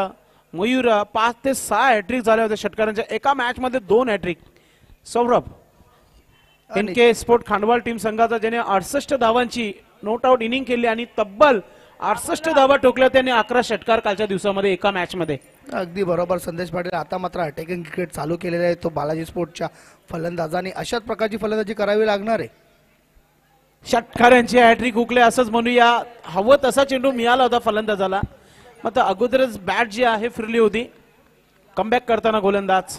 मयूर 5 ते 6 हॅट्रिक झाल्या होत्या षटकारांच्या. एका मॅच मध्ये 2 hattrick. Saurabh, NK sport Khandwal team संघाचा ज्याने 68 धावांची नोट आउट इनिंग केली आणि तब्बल 68 धावा ठोकल्या त्याने 11 षटकार कालच्या दिवसामध्ये एका मॅच मध्ये. अगदी बरोबर संदेश पाटील. आता मात्र अटॅकिंग क्रिकेट चालू केलेला आहे तो बालाजी स्पोर्टच्या फलंदाजांनी. अशाच प्रकारची फलंदाजी करावी लागणार आहे. षटकारांची हॅट्रिक हुकले असंच म्हणूया. हवं तसा चेंडू मिळाला होता फलंदाजाला, मात्र अगोदरच बॅट जी आहे फिरली होती. कमबॅक करताना गोलंदाज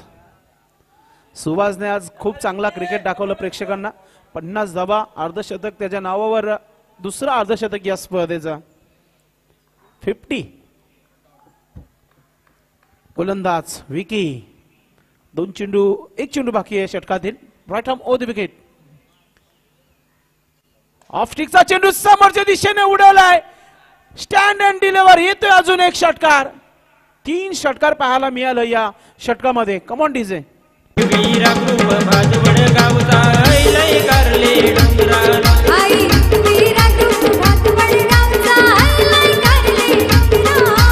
सुहासने आज खूप चांगला क्रिकेट दाखवलं प्रेक्षकांना. 50 धावा, अर्धशतक त्याच्या नावावर, दुसरा अर्धशतक या स्पर्धेचा. 50. गोलंदाज विकी. 2 चेंडू, 1 चेंडू बाकी आहे षटकातील. Right arm over the wicket. ऑफस्टिकचा चेंडू समोरच्या दिशेने उडवलाय. स्टँड अँड डिलिव्हर येतोय अजून एक षटकार. 3 षटकार पाहायला मिळालं या षटकामध्ये. Come on DJ. वीरा ग्रुप भातवडगावचा आलाय कारले डोंगराला. आई वीरा ग्रुप भातवडगावचा आलाय कारले डोंगराला.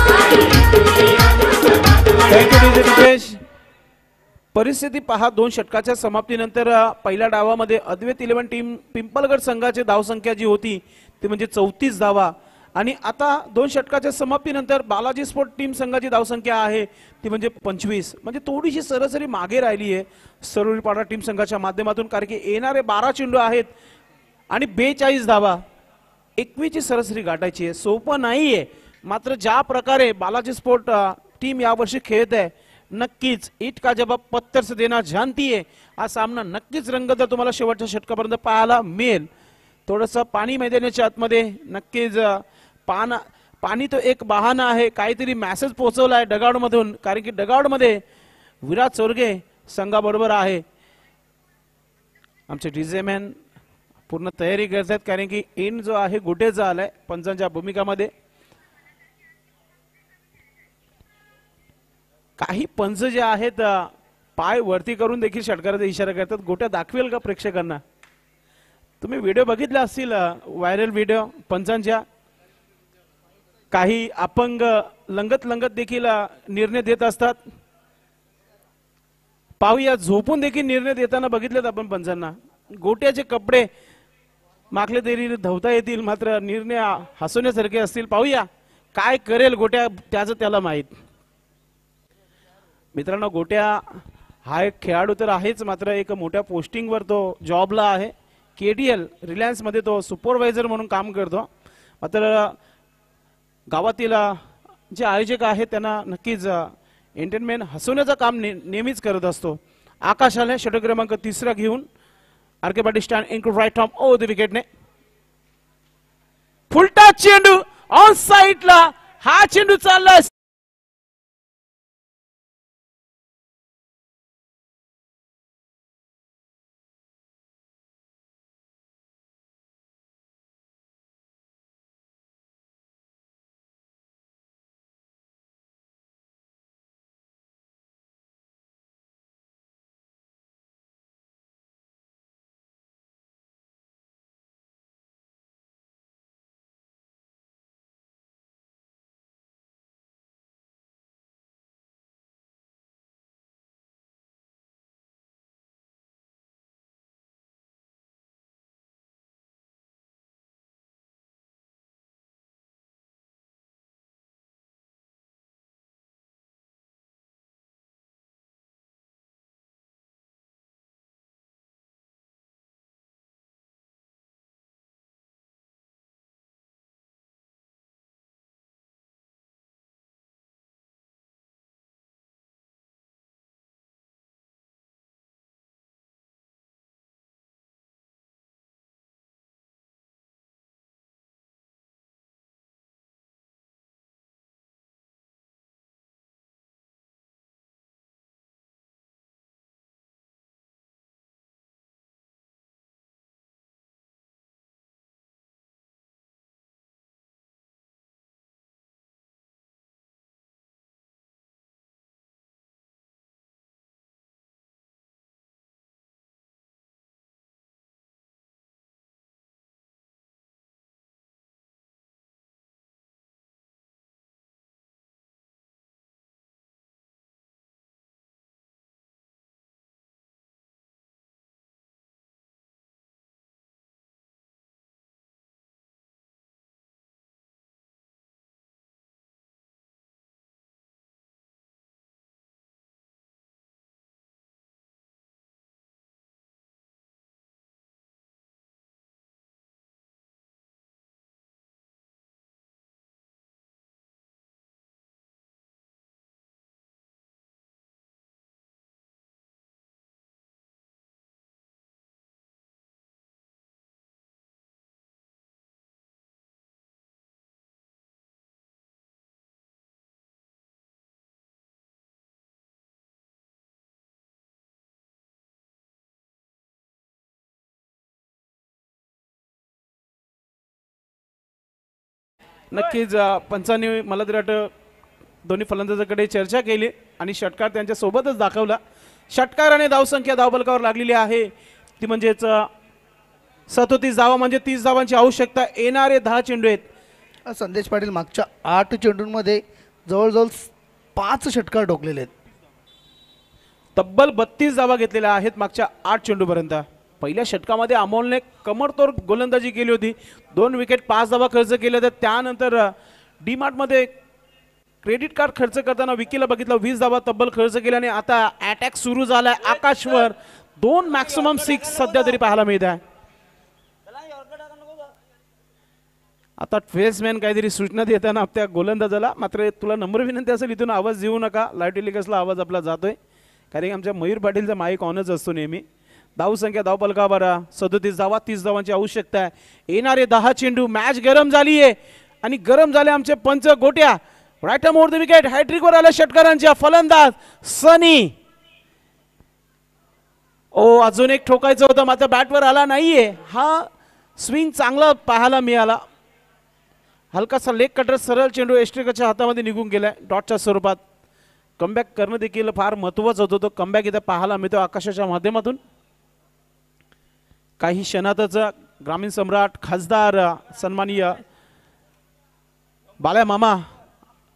परिस्थिती पहा. 2 षटकाच्या समाप्तीनंतर पहिल्या डावामध्ये अद्वैत 11 टीम पिंपलगड संघाची धावसंख्या जी होती ती म्हणजे 34 धावा. आणि आता 2 षटकाच्या समाप्तीनंतर बालाजी स्पोर्ट टीम संघाची धावसंख्या आहे ती म्हणजे 25. म्हणजे थोडीशी सरासरी मागे राहिली आहे सरोलीपाडा टीम संघाच्या माध्यमातून. कारण की येणारे 12 चेंडू आहेत आणि 42 धावा. 21 ची सरासरी गाठायची आहे. सोपं नाहीये. मात्र ज्या प्रकारे बालाजी स्पोर्ट टीम यावर्षी खेळत आहे, नक्कीच ईट का जवाब पत्थर से देना जानती है. हा सामना नक्कीच रंगत तुम्हाला शेवटच्या षटकापर्यंत पाहायला मिळेल. थोडंसं पाणी मैदानाच्या आतमध्ये नक्कीच पाणी तो एक बहाणा आहे. काहीतरी मेसेज पोहोचवलाय डगाउट मधून, कारण की डगाउट मध्ये विराट चोरगे संघाबरोबर आहे. आमचे डीजे मॅन पूर्ण तयारी करतात, कारण की एंड जो आहे गोटेचा आलाय पंचांच्या भूमिकामध्ये. काही पंच जे आहेत पाय वरती करून देखील षटकाराचा इशारा करतात. गोट्या दाखवेल का प्रेक्षकांना. तुम्ही व्हिडिओ बघितला असतील, व्हायरल व्हिडिओ पंचांच्या. काही अपंग लंगत देखील निर्णय देत असतात. पाहूया, झोपून देखील निर्णय देताना बघितलेत आपण पंचांना. गोट्याचे कपडे मागले तरी धवता येतील, मात्र निर्णय हसवण्यासारखे असतील. पाहूया काय करेल गोट्या, त्याचं त्याला माहित. मित्रांनो, गोट्या हा एक खेळाडू तर आहेच, मात्र एक मोठ्या पोस्टिंगवर तो जॉबला आहे. KTL रिलायन्स मध्ये तो सुपरवायझर म्हणून काम करतो. मात्र गावातील जे आयोजक आहेत त्यांना नक्कीच एंटरटेनमेंट हसवण्याचं काम नेहमीच करत असतो. आकाश आले षटक क्रमांक 3 घेऊन. RK Patil stand in right arm over the विकेटने. फुलटा चेंडू ऑन साईडला. हा चेंडू चालला नक्कीच पंचांनी मला तर वाटतं दोन्ही फलंदाजाकडे चर्चा केली आणि षटकार त्यांच्या सोबतच दाखवला. षटकाराने धावसंख्या धावफलकावर लागलेली आहे ती म्हणजेच 37 धावा म्हणजे 30 धावांची आवश्यकता. येणारे 10 चेंडू आहेत. संदेश पाटील मागच्या 8 चेंडूंमध्ये जवळजवळ 5 षटकार ठोकलेले आहेत. तब्बल 32 धावा घेतलेल्या आहेत मागच्या 8 चेंडूपर्यंत. पहिल्या षटकामध्ये अमोलने कमरतोड गोलंदाजी केली होती. 2 विकेट 5 धावा खर्च केल्या होत्या. त्यानंतर डीमार्टमध्ये क्रेडिट कार्ड खर्च करताना विकीला बघितलं 20 धावा तब्बल खर्च केल्याने आता अटॅक सुरू झालाय आकाशवर. 2 मॅक्सिमम 6 सध्या तरी पाहायला मिळत आहे. आता फेसमॅन काहीतरी सूचना देताना त्या गोलंदाजाला मात्र तुला नम्र विनंती असेल इथून आवाज देऊ नका. लाईव्ह टेलिकास्टला आवाज आपला जातोय कारण की आमच्या मयूर पाटीलचा माईक ऑनच असतो नेहमी. धावसंख्या धावपलकावर 37 धावा 30 धावांची आवश्यकता आहे. येणारे 10 चेंडू. मॅच गरम झाली आहे आणि गरम झाले आमचे पंच Gotya. Right arm over the wicket. हॅट्रिकवर आल्या षटकारांच्या. फलंदाज सनी. ओ अजून एक ठोकायचं होतं मात्र बॅटवर आला नाहीये. हा स्विंग चांगला पाहायला मिळाला. हलकासा लेग कटर सरळ चेंडू एस्ट्रिकाच्या हातामध्ये निघून गेलाय डॉटच्या स्वरूपात. कमबॅक करणं देखील फार महत्त्वाचं होतं. तो कमबॅक इथं पाहायला मिळतो आकाशाच्या माध्यमातून. काही क्षणातच ग्रामीण सम्राट खासदार सन्माननीय बाल्या मामा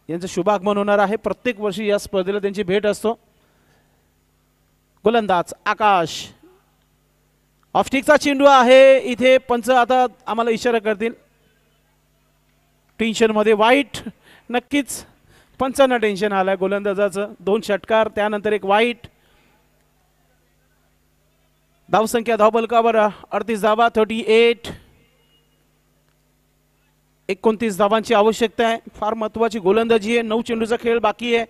यांचं शुभ आगमन होणार आहे. प्रत्येक वर्षी या स्पर्धेला त्यांची भेट असतो. गोलंदाज आकाश. ऑफस्टिकचा चेंडू आहे. इथे पंच आता आम्हाला इशारा करतील. टेन्शन मध्ये वाईट. नक्कीच पंचांना टेन्शन आलंय गोलंदाजाचं. 2 षटकार त्यानंतर एक वाईट. धावसंख्या धावपलकावर 38 धावा 38. 29 धावांची आवश्यकता आहे. फार महत्वाची गोलंदाजी आहे. 9 चेंडूचा खेळ बाकी आहे.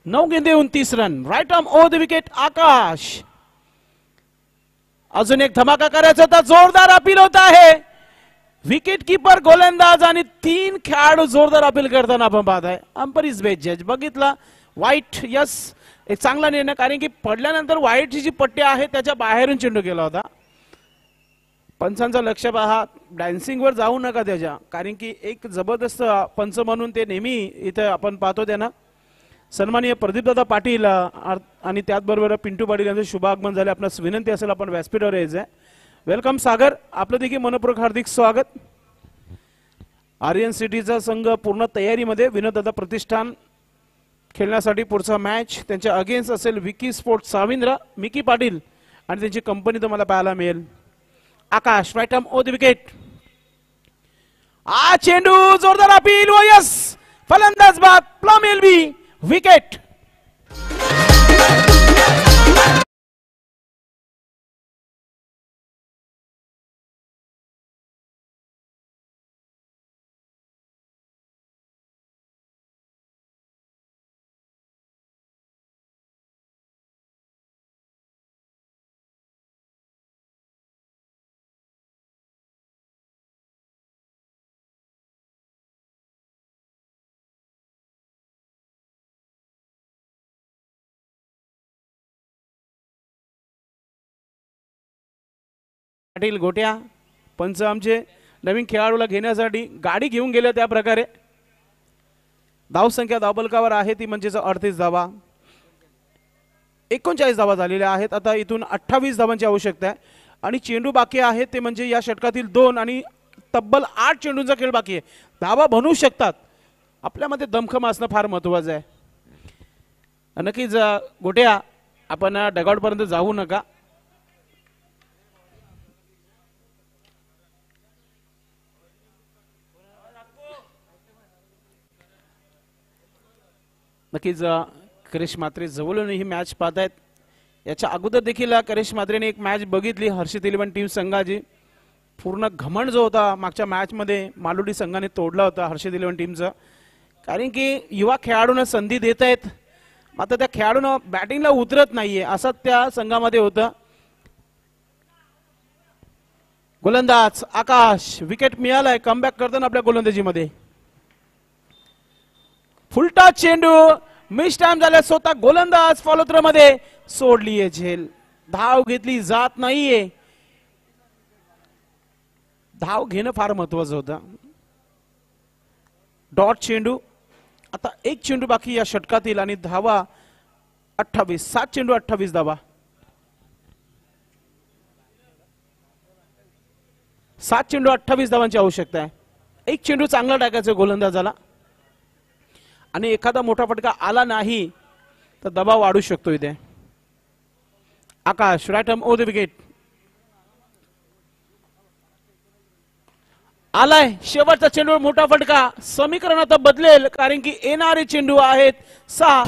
9 गेंदे 29 run. Right arm over the wicket Akash. अजून एक धमाका करायचा होता. जोरदार अपील होत आहे. विकेट कीपर गोलंदाज आणि 3 खेळाडू जोरदार अपील करताना आपण पाहत आहे. अंपायर इज बेस्ट जज. बघितला वाईट. यस एक चांगला निर्णय कारण की पडल्यानंतर वाईटची जी पट्टी आहे त्याच्या बाहेरून चेंडू गेला होता. पंचांचं लक्ष पहा. डान्सिंगवर जाऊ नका त्याच्या कारण की एक जबरदस्त पंच म्हणून ते नेहमी इथं आपण पाहतो त्यांना. सन्माननीय प्रदीपदादा पाटील आणि त्याचबरोबर पिंटू पाटील यांचं शुभागमन झाले. आपणास विनंती असेल आपण व्यासपीठावर यायचं आहे. वेलकम सागर. आपलं देखील मनपूर्वक हार्दिक स्वागत. आर्यन सिटीचा संघ पूर्ण तयारीमध्ये. विनोददादा प्रतिष्ठान खेळण्यासाठी पुढचा मॅच त्यांच्या अगेन्स्ट असेल विकी स्पोर्ट्स साविंद्र. मिकी पाटील आणि त्यांची कंपनी तुम्हाला पाहायला मिळेल. Akash right arm over the wicket. आ चेंडू जोरदार अपील. ओ यस फलंदाज बाद. Plum LB wicket. पाटील गोट्या पंच आमचे नवीन खेळाडूला घेण्यासाठी गाडी घेऊन गेले. त्या प्रकारे धावसंख्या धावपलकावर आहे ती म्हणजेच 38 धावा. 39 धावा झालेल्या आहेत. आता इथून 28 धावांची आवश्यकता आहे आणि चेंडू बाकी आहे ते म्हणजे या षटकातील 2 आणि तब्बल 8 चेंडूंचा खेळ बाकी आहे. धावा बनवू शकतात. आपल्यामध्ये दमखम असणं फार महत्वाचं आहे. नक्कीच गोट्या आपण डगआउट पर्यंत जाऊ नका. नक्कीच करिश मात्रे जवळून ही मॅच पाहतायत. याच्या अगोदर देखील करिश मात्रेने एक मॅच बघितली हर्षित इलेव्हन टीम संघाची. पूर्ण घमंड जो होता मागच्या मॅचमध्ये मालुडी संघाने तोडला होता हर्षित इलेव्हन टीमचा. कारण की युवा खेळाडूंना संधी देत आहेत मात्र त्या खेळाडूंना बॅटिंगला उतरत नाहीये असं त्या संघामध्ये होतं. गोलंदाज आकाश. विकेट मिळालाय कमबॅक करताना आपल्या गोलंदाजीमध्ये. फुलटा चेंडू मिस टाइम झाला. स्वतः गोलंदाज फॉलोथ्रो मध्ये सोडलीये झेल. धाव घेतली जात नाहीये. धाव घेणं फार महत्वाचं होतं. डॉट चेंडू. आता एक चेंडू बाकी या षटकातील आणि धावा 28. 7 चेंडू 28 धावा. 7 चेंडू 28 धावांची आवश्यकता आहे. एक चेंडू चांगला टाकायचा गोलंदाजाला आणि एखादा मोठा फटका आला नाही तर दबाव वाढू शकतो इथे. Akash right arm over the wicket. आलाय शेवटचा चेंडू मोठा फटका. समीकरण आता बदलेल कारण की येणारे चेंडू आहेत 6.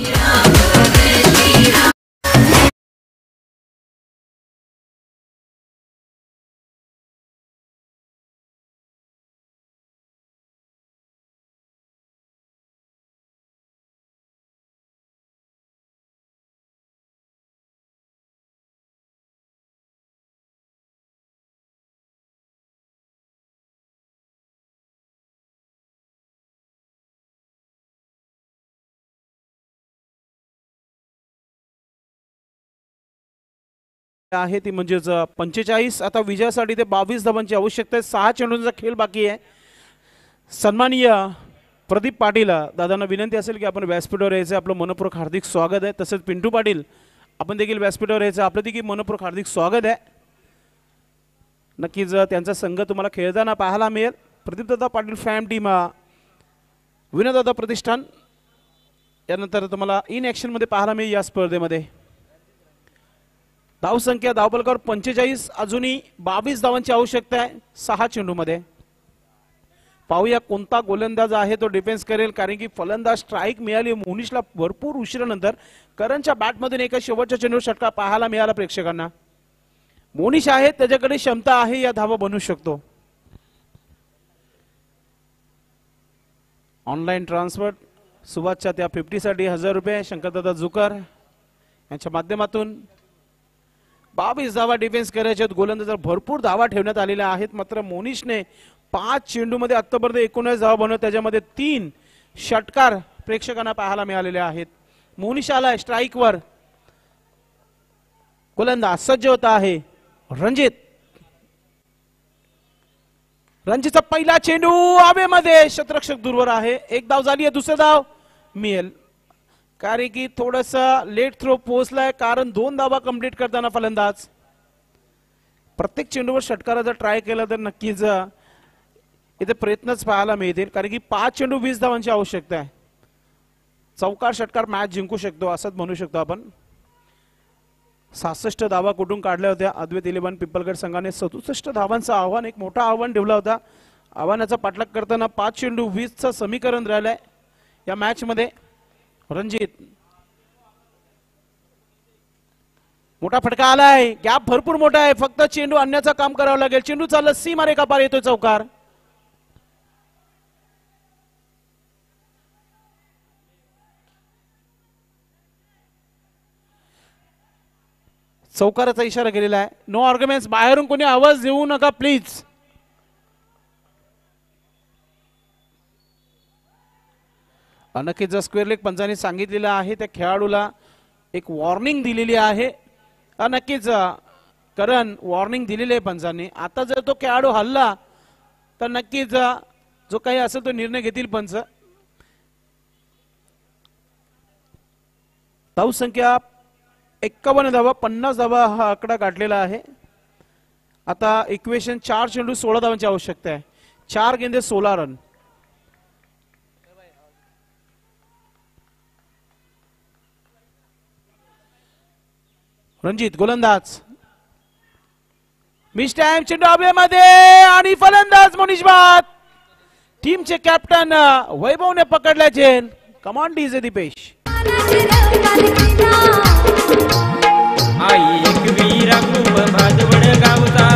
आहे ती म्हणजेच 45. आता विजयासाठी ते 22 धावांची आवश्यकता आहे. 6 चेंडूंचा खेळ बाकी आहे. सन्माननीय प्रदीप पाटील दादांना विनंती असेल की आपण व्यासपीठावर यायचं. आपलं मनपूर्वक हार्दिक स्वागत आहे. तसंच पिंटू पाटील आपण देखील व्यासपीठावर यायचं. आपलं देखील मनपूर्वक हार्दिक स्वागत आहे. नक्कीच त्यांचा संघ तुम्हाला खेळताना पाहायला मिळेल. प्रदीपदादा पाटील फॅम टीम, विनोदादा प्रतिष्ठान यानंतर तुम्हाला इन ॲक्शनमध्ये पाहायला मिळेल या स्पर्धेमध्ये. धावसंख्या धावफलकावर 45. अजूनही 22 धावांची आवश्यकता आहे 6 चेंडूमध्ये. पाहूया कोणता गोलंदाज आहे तो डिफेन्स करेल कारण की फलंदाज स्ट्राईक मिळाली मोनिशला भरपूर उशिरानंतर. करणच्या बॅटमधून एका शेवटच्या चेंडू षटका पाहायला मिळाला प्रेक्षकांना. मोनिश आहे त्याच्याकडे क्षमता आहे या धावा बनवू शकतो. ऑनलाईन ट्रान्सफर सुभाषच्या त्या 50 साठी 1000 रुपये शंकरदादा जुकर यांच्या माध्यमातून 22 धावा डिफेन्स करायचे आहेत. गोलंदाजावर भरपूर धावा ठेवण्यात आलेल्या आहेत. मात्र मोनिशने 5 चेंडूमध्ये आतापर्यंत 19 धावा बनवत त्याच्यामध्ये 3 षटकार प्रेक्षकांना पाहायला मिळालेले आहेत. मोनिश आलाय स्ट्राईकवर. गोलंदाज सज्ज होता आहे रणजित. रणजितचा पहिला चेंडू हवेमध्ये क्षेत्ररक्षक दूरवर आहे. एक धाव झाली आहे. दुसरा धाव मिळेल कारण की थोडस लेट थ्रो पोहोचलाय कारण 2 धावा कंप्लीट करताना फलंदाज. प्रत्येक चेंडूवर षटकाराचा ट्राय केला तर नक्कीच इथे प्रयत्नच पाहायला मिळतील कारण की 5 चेंडू 20 धावांची आवश्यकता आहे. चौकार षटकार मॅच जिंकू शकतो असंच म्हणू शकतो आपण. 66 धावा कुठून काढल्या होत्या. अद्वैत इलेव्हन पिंपलगड संघाने 67 धावांचं आव्हान, एक मोठं आव्हान ठेवलं होता. आव्हानाचा पाठलाग करताना 5 चेंडू 20चं समीकरण राहिलंय या मॅच मध्ये. रणजित मोठा फटका आलाय. गॅप भरपूर मोठा आहे. फक्त चेंडू आणण्याचं काम करावं लागेल. चेंडू चालला सीमा रेखा पार येतोय चौकार. चौकाराचा इशारा केलेला आहे. No arguments. बाहेरून कोणी आवाज देऊ नका प्लीज. नक्कीच स्क्वेअर लेग पंचांनी सांगितलेलं आहे त्या खेळाडूला एक वॉर्निंग दिलेली आहे. नक्कीच करण वॉर्निंग दिलेली आहे पंचांनी. आता जर तो खेळाडू हल्ला तर नक्कीच जो काही असेल तो निर्णय घेतील पंच. धावसंख्या 51 धावा, 50 धावा हा आकडा गाठलेला आहे. आता इक्वेशन 4 चेंडू 16 धावांची आवश्यकता आहे. 4 गेंदे 16 रन. रणजित गोलंदाज मिस टाइम. चेंडू हवेमध्ये आणि फलंदाज मोनिश बाद. टीमचे कॅप्टन वैभवने पकडला झेल. Command DJ Deepesh. आई एक वीरा खूप भादवड गावचा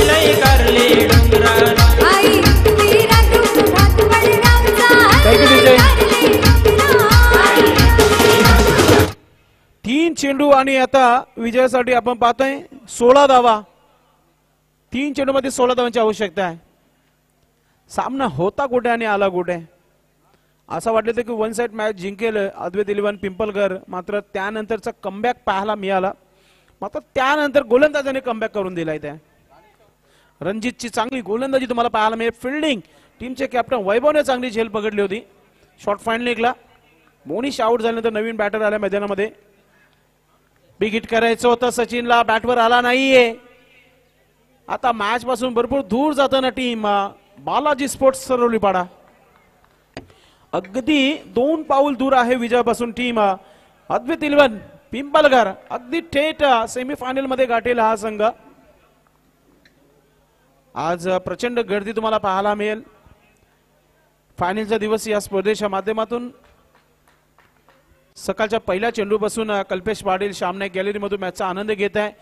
लय कारले डोंगराला. आई वीरा खूप भादवड गावचा. 3 चेंडू आणि आता विजयासाठी आपण पाहतोय 16 धावा. 3 चेंडू मध्ये 16 धावांची आवश्यकता आहे. सामना होता कुठे आणि आला कुठे. असं वाटलं की वन साइड मॅच जिंकेल अद्वैत इलेव्हन पिंपलगर. मात्र त्यानंतरचा कमबॅक पाहायला मिळाला. मात्र त्यानंतर गोलंदाजाने कमबॅक करून दिलाय. त्या रणजितची चांगली गोलंदाजी तुम्हाला पाहायला मिळेल. फिल्डिंग टीमचे कॅप्टन वैभवने चांगली झेल पकडली होती. शॉट फाईन लेगला. मोनिश आउट झाल्यानंतर नवीन बॅटर आल्या मैदानामध्ये. बिग हिट करायचं होतं सचिनला, बॅटवर आला नाहीये. आता मॅच पासून भरपूर दूर जाताना टीम बालाजी स्पोर्ट्स सरवलीपाडा अगदी 2 पाऊल दूर आहे विजयापासून. टीम अद्वैत इलेव्हन पिंपलघर अगदी थेट सेमीफायनल मध्ये गाठेल हा संघ. आज प्रचंड गर्दी तुम्हाला पाहायला मिळेल. फायनलचा दिवस या स्पर्धेच्या माध्यमातून सकाळच्या पहिल्या चेंडूपासून कल्पेश पाटील सामने गॅलरीमधून मॅचचा आनंद घेत आहे.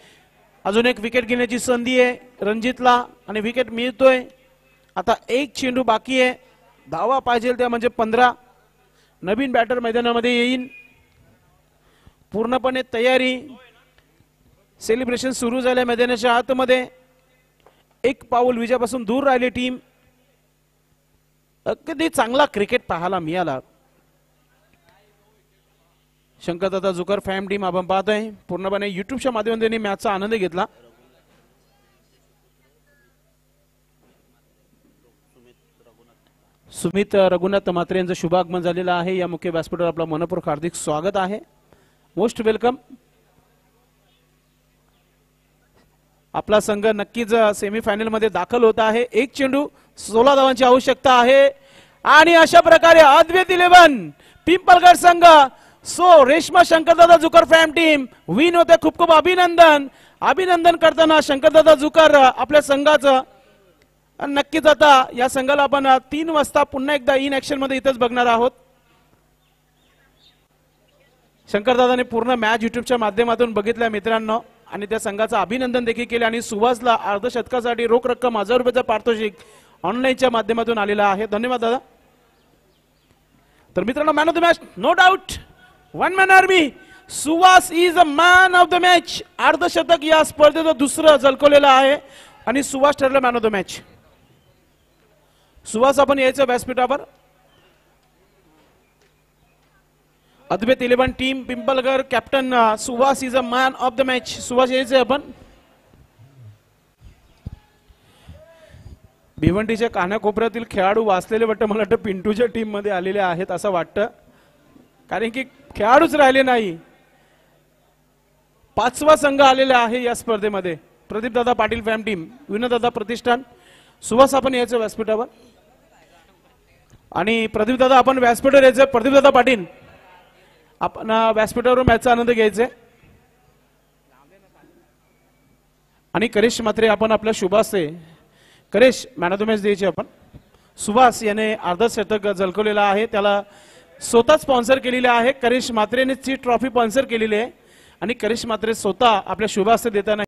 अजून एक विकेट घेण्याची संधी आहे रणजितला आणि विकेट मिळतोय. आता एक चेंडू बाकी आहे. धावा पाहिजे त्या म्हणजे 15. नवीन बॅटर मैदानामध्ये येईल. पूर्णपणे तयारी. सेलिब्रेशन सुरू झाले मैदानाच्या आतमध्ये. एक पाऊल विजयापासून दूर राहिली टीम. अगदी चांगला क्रिकेट पाहायला मिळाला. शंकरदादा जुकर फॅम टीम आपण पाहतोय पूर्णपणे युट्यूबच्या माध्यमातून मॅचचा आनंद घेतला. सुमित रघुनाथ म्हात्रे यांचं शुभागमन झालेलं आहे. या मुख्य व्यासपीठावर आपलं मनपूर्वक हार्दिक स्वागत आहे. Most welcome. आपला संघ नक्कीच सेमीफायनल मध्ये दाखल होत आहे. एक चेंडू 16 धावांची आवश्यकता आहे आणि अशा प्रकारे अद्वैत इलेव्हन पिंपलगड संघ Reshma Shankardada Zucker फॅम team win होते. खूप खूप अभिनंदन. अभिनंदन करताना शंकरदादा जुकर आपल्या संघाचं. नक्कीच आता या संघाला आपण 3 वाजता पुन्हा एकदा इन ऍक्शन मध्ये इथेच बघणार आहोत. शंकरदादाने पूर्ण मॅच युट्यूबच्या माध्यमातून बघितल्या मित्रांनो आणि त्या संघाचं अभिनंदन देखील केले आणि सुहासला अर्धशतकासाठी रोख रक्कम 1000 रुपयाचा पारितोषिक ऑनलाईनच्या माध्यमातून आलेला आहे. धन्यवाद दादा. तर मित्रांनो man of the match no doubt one man army Suhas is a man of the match. अर्धशतक या स्पर्धेचं दुसरं झलकवलेलं आहे आणि सुहास ठरलं man of the match. Suhas आपण यायचं व्यासपीठावर. Advait eleven team Pimpalghar captain Suhas is a man of the match. Suhas यायचंय आपण. भिवंडीच्या कानाकोपऱ्यातील खेळाडू वाचलेले वाटतं मला वाटतं पिंटूच्या टीम मध्ये आलेले आहेत असं वाटतं कारण की खेळाडूच राहिले नाही. 5वा संघ आलेला आहे या स्पर्धेमध्ये. प्रदीप दादा पाटील फॅम टीम विनोदादा प्रतिष्ठान. सुहास आपण यायचं व्यासपीठावर आणि प्रदीप दादा आपण व्यासपीठावर यायचं. प्रदीप दादा पाटील आपण व्यासपीठावर मॅचचा आनंद घ्यायचा आणि करेश मात्रे आपण आपल्या शुभासे करेश मॅन ऑफ द मॅच द्यायची आपण. सुभाष याने अर्धशतक झलकवलेला आहे. त्याला स्वतः स्पॉन्सर केलेले आहे. करेश मात्रेने ची ट्रॉफी स्पॉन्सर केलेली आहे आणि करेश मात्रे स्वतः आपल्या शुभासे देताना